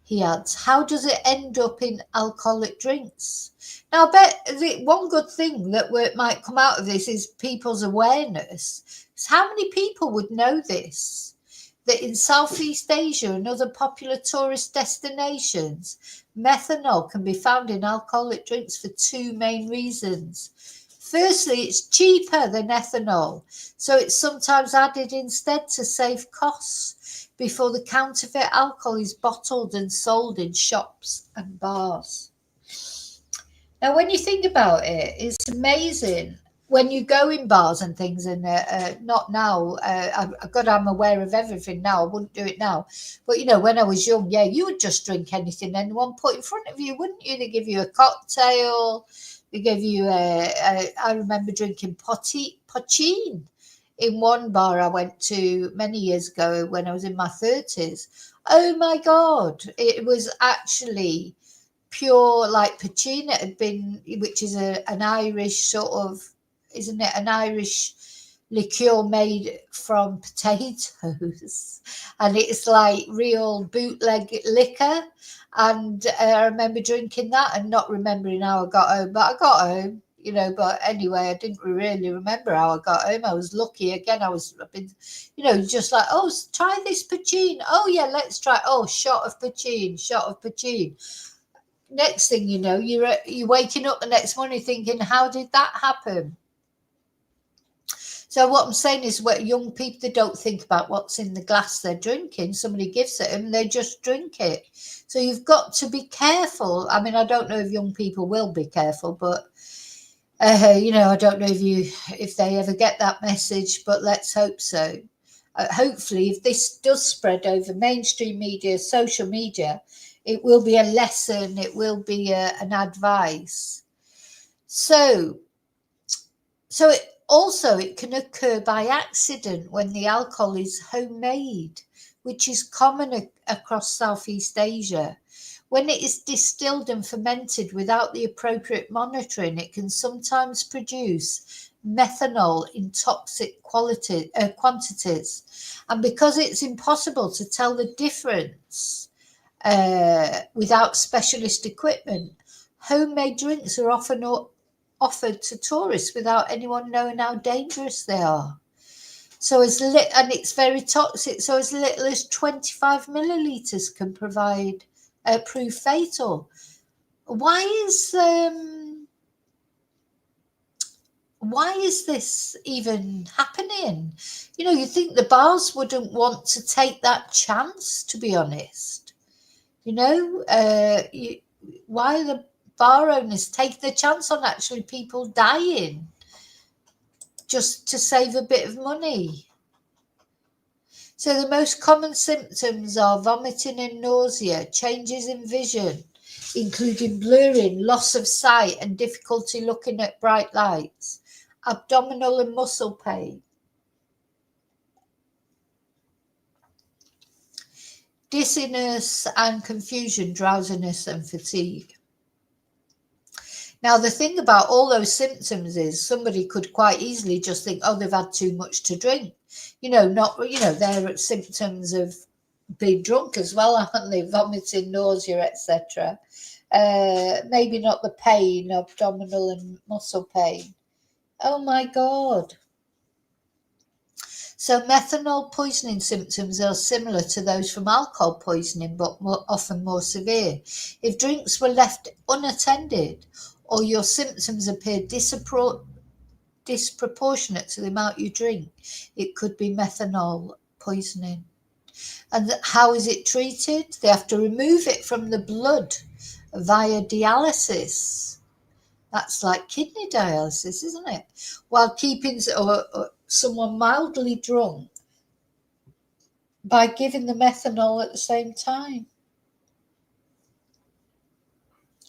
He adds, how does it end up in alcoholic drinks? Now, I bet one good thing that might come out of this is people's awareness. How many people would know this? That in Southeast Asia and other popular tourist destinations, methanol can be found in alcoholic drinks for two main reasons. Firstly, it's cheaper than ethanol, so it's sometimes added instead to save costs before the counterfeit alcohol is bottled and sold in shops and bars. Now, when you think about it, it's amazing when you go in bars and things, and not now. I'm aware of everything now. I wouldn't do it now. But, when I was young, you would just drink anything anyone put in front of you, wouldn't you? They give you a cocktail. They give you I remember drinking pochine in one bar I went to many years ago when I was in my 30s. Oh, my God. It was actually pure, like pochine. It had been, which is an Irish sort of, isn't it, an Irish liqueur made from potatoes, and it's like real bootleg liquor. And I remember drinking that and not remembering how I got home, but I got home, but anyway, I didn't really remember how I got home. I was lucky again. I've been, just like, oh, try this pochine. Oh yeah, let's try. Oh, shot of pochine. Next thing you know, you're waking up the next morning thinking, how did that happen? So what I'm saying is, what young people, they don't think about what's in the glass they're drinking. Somebody gives it them, they just drink it. So you've got to be careful. I mean, I don't know if young people will be careful, but I don't know if they ever get that message, but let's hope so. Hopefully, if this does spread over mainstream media, social media, it will be a lesson. It will be an advice. So it can occur by accident when the alcohol is homemade, which is common across Southeast Asia. When it is distilled and fermented without the appropriate monitoring, it can sometimes produce methanol in toxic quantities. And because it's impossible to tell the difference without specialist equipment, homemade drinks are often offered to tourists without anyone knowing how dangerous they are. And it's very toxic. So as little as 25 milliliters can prove fatal. Why is this even happening? You think the bars wouldn't want to take that chance, to be honest. Why are the bar owners take the chance on actually people dying just to save a bit of money? So the most common symptoms are vomiting and nausea, changes in vision, including blurring, loss of sight, and difficulty looking at bright lights, abdominal and muscle pain, dizziness and confusion, drowsiness and fatigue. Now, the thing about all those symptoms is somebody could quite easily just think, oh, they've had too much to drink. They're symptoms of being drunk as well, aren't they? Vomiting, nausea, etc. Maybe not the pain, abdominal and muscle pain. Oh my God. So methanol poisoning symptoms are similar to those from alcohol poisoning, but often more severe. If drinks were left unattended or your symptoms appear disproportionate to the amount you drink, it could be methanol poisoning. And how is it treated? They have to remove it from the blood via dialysis. That's like kidney dialysis, isn't it? While keeping someone mildly drunk by giving the methanol at the same time.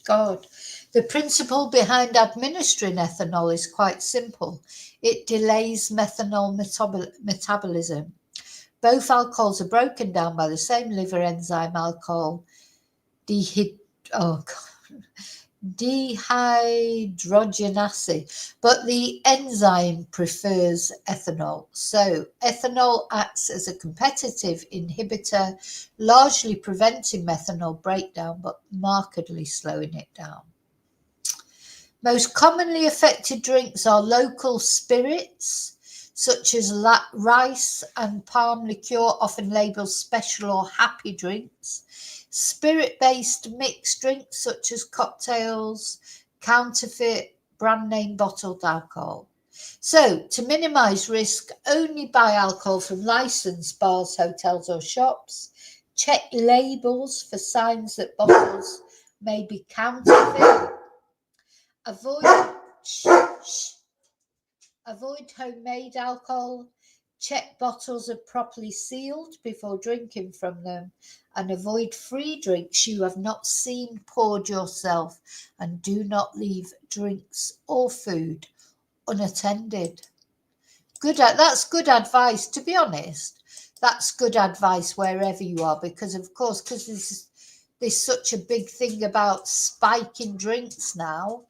God. The principle behind administering ethanol is quite simple. It delays methanol metabolism. Both alcohols are broken down by the same liver enzyme, alcohol dehydrogenase, but the enzyme prefers ethanol. So ethanol acts as a competitive inhibitor, largely preventing methanol breakdown, but markedly slowing it down. Most commonly affected drinks are local spirits, such as rice and palm liqueur, often labeled special or happy drinks. Spirit-based mixed drinks such as cocktails, counterfeit, brand name bottled alcohol. So, to minimise risk, only buy alcohol from licensed bars, hotels or shops. Check labels for signs that bottles may be counterfeit. Avoid homemade alcohol. Check bottles are properly sealed before drinking from them, and avoid free drinks you have not seen poured yourself, and do not leave drinks or food unattended. That's good advice, to be honest. That's good advice wherever you are, because of course, because there's such a big thing about spiking drinks now.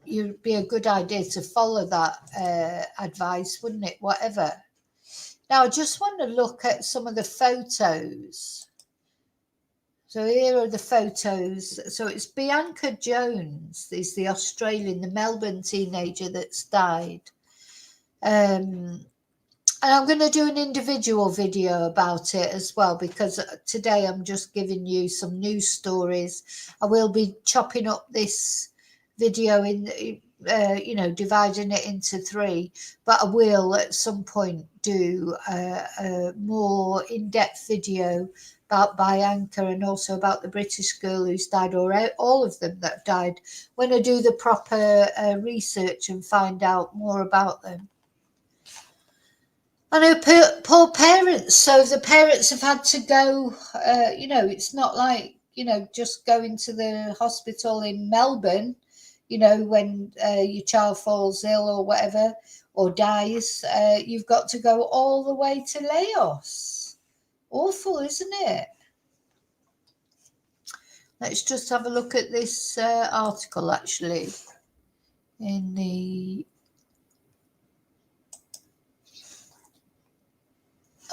It'd be a good idea to follow that advice, wouldn't it? Whatever. Now, I just want to look at some of the photos. So here are the photos. So it's Bianca Jones, is the Australian, the Melbourne teenager that's died. And I'm going to do an individual video about it as well, because today I'm just giving you some news stories. I will be chopping up this video in, dividing it into 3, but I will at some point do a more in-depth video about Bianca and also about the British girl who's died, or all of them that died, when I do the proper research and find out more about them. I know, poor parents. So the parents have had to go, it's not like, just going to the hospital in Melbourne, when your child falls ill or whatever, or dies. You've got to go all the way to Laos. Awful, isn't it? Let's just have a look at this article, actually, in the...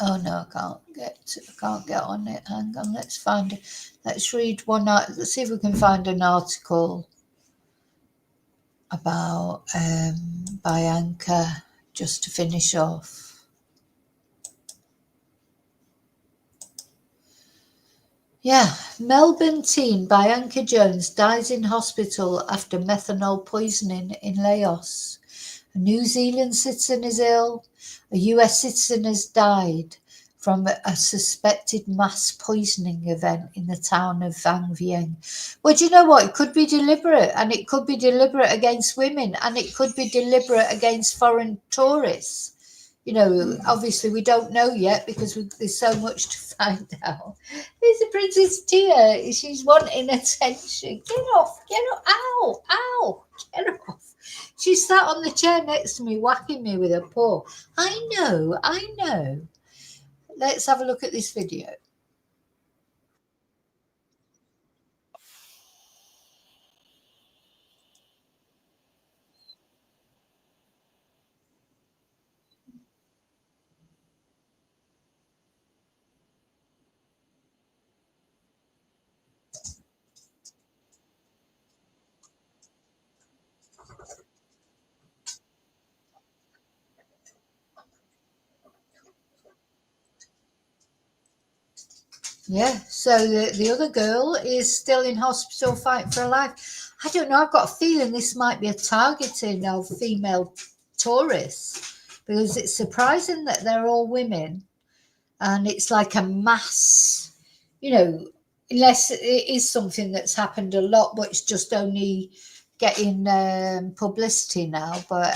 Oh no, I can't get on it. Hang on, let's find it. Let's read one. Let's see if we can find an article about Bianca, just to finish off. Yeah, Melbourne teen Bianca Jones dies in hospital after methanol poisoning in Laos. A New Zealand citizen is ill. A US citizen has died from a suspected mass poisoning event in the town of Vang Vieng. Well, do you know what? It could be deliberate, and it could be deliberate against women, and it could be deliberate against foreign tourists. Obviously we don't know yet, because there's so much to find out. There's a Princess Tia. She's wanting attention. Get off. Ow, get off. She sat on the chair next to me, whacking me with her paw. I know. Let's have a look at this video. Yeah, so the other girl is still in hospital fighting for her life. I don't know, I've got a feeling this might be a targeting of female tourists because it's surprising that they're all women and it's like a mass, unless it is something that's happened a lot, but it's just only getting publicity now. But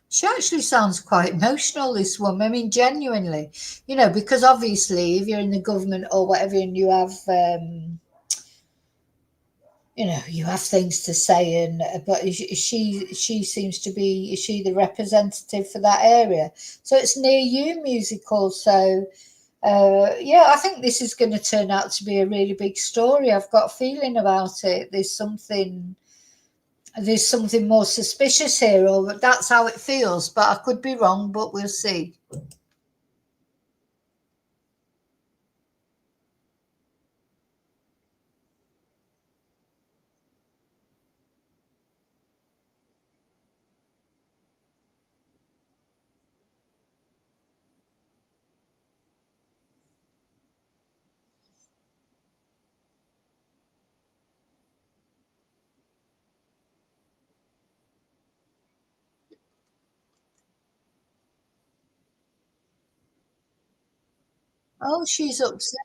she actually sounds quite emotional, this woman. I mean, genuinely, because obviously, if you're in the government or whatever, and you have, you have things to say, and but she seems to be, is she the representative for that area? So it's near you musical. So yeah, I think this is going to turn out to be a really big story. I've got a feeling about it. There's something more suspicious here, or that's how it feels, but I could be wrong, but we'll see. Oh, she's upset.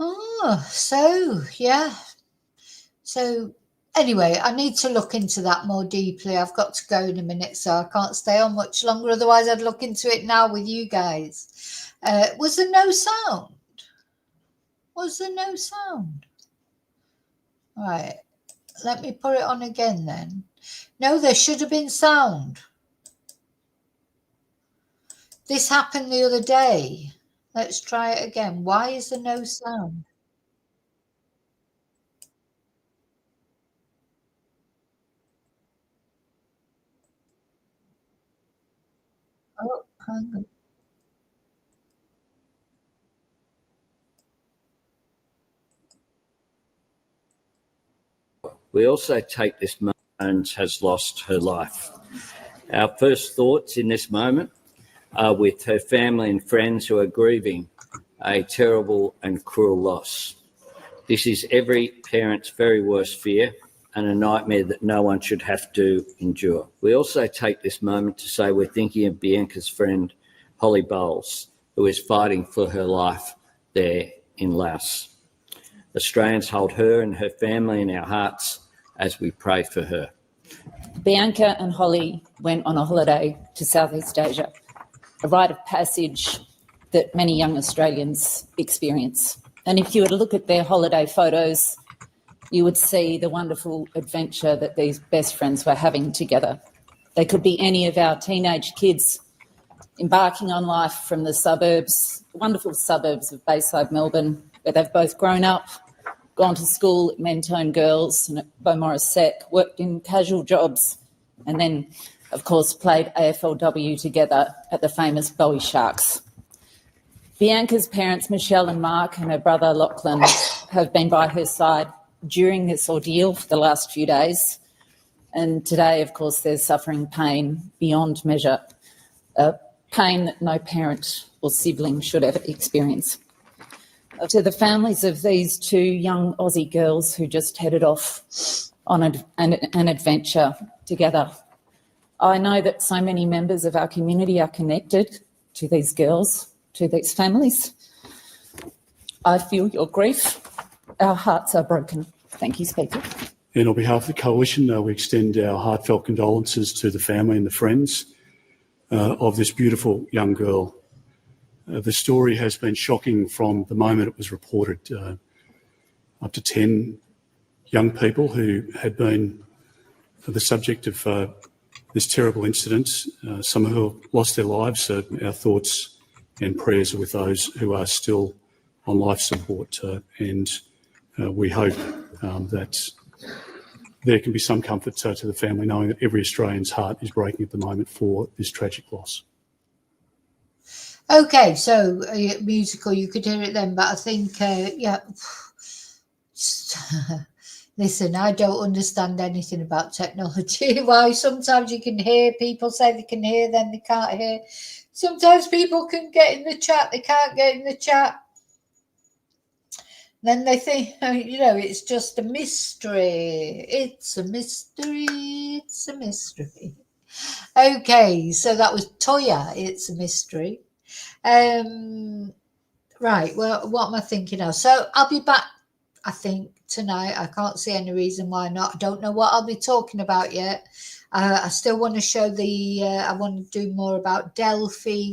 Oh, so yeah. So anyway, I need to look into that more deeply. I've got to go in a minute, so I can't stay on much longer. Otherwise, I'd look into it now with you guys. Was there no sound? Was there no sound? Right. Let me put it on again then. No, there should have been sound. This happened the other day. Let's try it again. Why is there no sound? Oh, hang on. We also take this moment has lost her life. Our first thoughts in this moment are with her family and friends who are grieving a terrible and cruel loss. This is every parent's very worst fear and a nightmare that no one should have to endure. We also take this moment to say we're thinking of Bianca's friend, Holly Bowles, who is fighting for her life there in Laos. Australians hold her and her family in our hearts as we pray for her. Bianca and Holly went on a holiday to Southeast Asia, a rite of passage that many young Australians experience. And if you were to look at their holiday photos, you would see the wonderful adventure that these best friends were having together. They could be any of our teenage kids embarking on life from the suburbs, wonderful suburbs of Bayside, Melbourne, where they've both grown up, gone to school at Mentone Girls and at Beaumaris Sec, worked in casual jobs, and then, of course, played AFLW together at the famous Bowie Sharks. Bianca's parents, Michelle and Mark, and her brother, Lachlan, have been by her side during this ordeal for the last few days. And today, of course, they're suffering pain beyond measure. pain that no parent or sibling should ever experience. To the families of these two young Aussie girls who just headed off on an adventure together, I know that so many members of our community are connected to these girls, to these families. I feel your grief. Our hearts are broken. Thank you, Speaker. And on behalf of the Coalition, we extend our heartfelt condolences to the family and the friends of this beautiful young girl. The story has been shocking from the moment it was reported. Up to 10 young people who had been the subject of this terrible incident, some who have lost their lives. Our thoughts and prayers are with those who are still on life support, and we hope that there can be some comfort to the family knowing that every Australian's heart is breaking at the moment for this tragic loss. Okay, so musical, you could hear it then, but I think, yeah, listen, I don't understand anything about technology. Why sometimes you can hear people say they can hear, then they can't hear. Sometimes people can get in the chat, they can't get in the chat. Then they think, you know, it's just a mystery. It's a mystery. It's a mystery. Okay, so that was Toya. It's a mystery. Right, well, what am I thinking of? So I'll be back, I think, tonight. I can't see any reason why not. I don't know what I'll be talking about yet. I still want to show I want to do more about Delphi.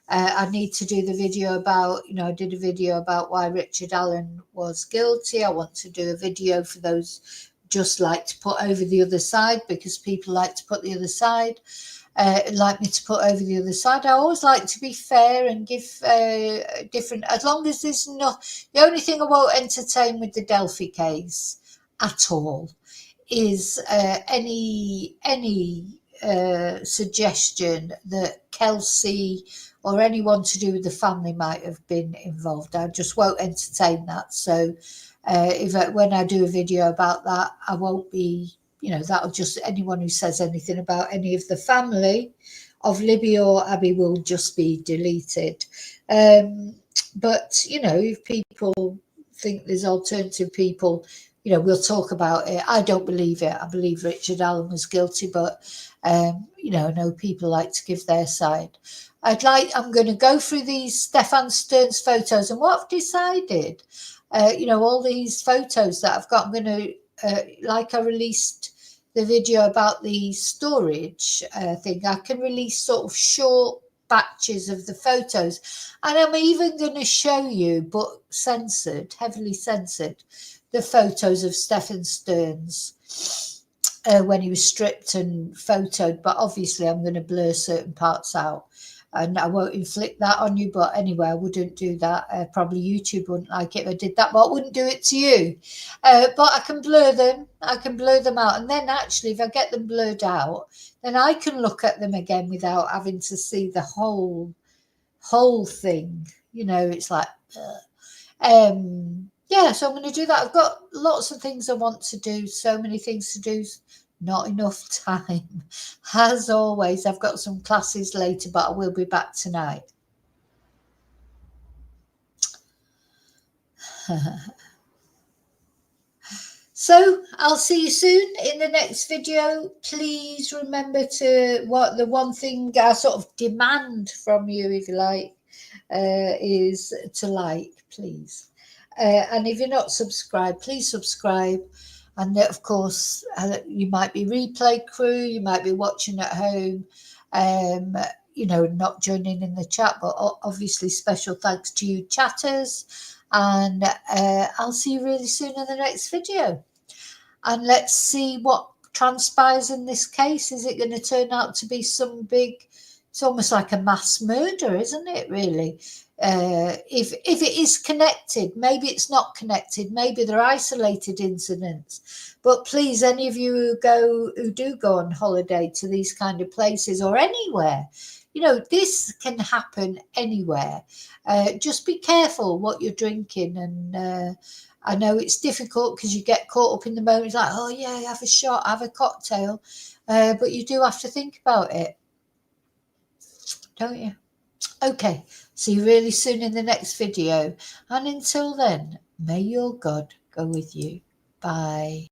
I need to do the video about, I did a video about why Richard Allen was guilty. I want to do a video for those just like to put over the other side, because people like to put the other side. Like me to put over the other side. I always like to be fair and give different, as long as there's not, the only thing I won't entertain with the Delphi case at all is any suggestion that Kelsey or anyone to do with the family might have been involved. I just won't entertain that. So when I do a video about that, I won't be, that'll just, anyone who says anything about any of the family of Libby or Abby will just be deleted. But, if people think there's alternative people, we'll talk about it. I don't believe it. I believe Richard Allen was guilty, but, I know people like to give their side. I'm going to go through these Stefan Stearns photos, and what I've decided, all these photos that I've got, I'm going to, I released the video about the storage thing, I can release sort of short batches of the photos, and I'm even going to show you, but censored, heavily censored, the photos of Stefan Stearns when he was stripped and photoed, but obviously I'm going to blur certain parts out. And I won't inflict that on you, but anyway, I wouldn't do that. Probably YouTube wouldn't like it if I did that, but I wouldn't do it to you. But I can blur them. I can blur them out. And then actually, if I get them blurred out, then I can look at them again without having to see the whole thing. It's like, yeah, so I'm going to do that. I've got lots of things I want to do, so many things to do. Not enough time. As always, I've got some classes later, but I will be back tonight. So I'll see you soon in the next video. Please remember the one thing I sort of demand from you, if you like, is to like, please. And if you're not subscribed, please subscribe. And of course, you might be replay crew, you might be watching at home, not joining in the chat, but obviously special thanks to you chatters. And I'll see you really soon in the next video. And let's see what transpires in this case. Is it going to turn out to be some big, it's almost like a mass murder, isn't it, really? If it is connected, maybe it's not connected, maybe they're isolated incidents, but please, any of you who do go on holiday to these kind of places or anywhere, this can happen anywhere. Just be careful what you're drinking, and I know it's difficult because you get caught up in the moment. It's like, oh yeah, have a shot, have a cocktail, but you do have to think about it. don't you? Okay, see you really soon in the next video. And until then, may your God go with you. Bye.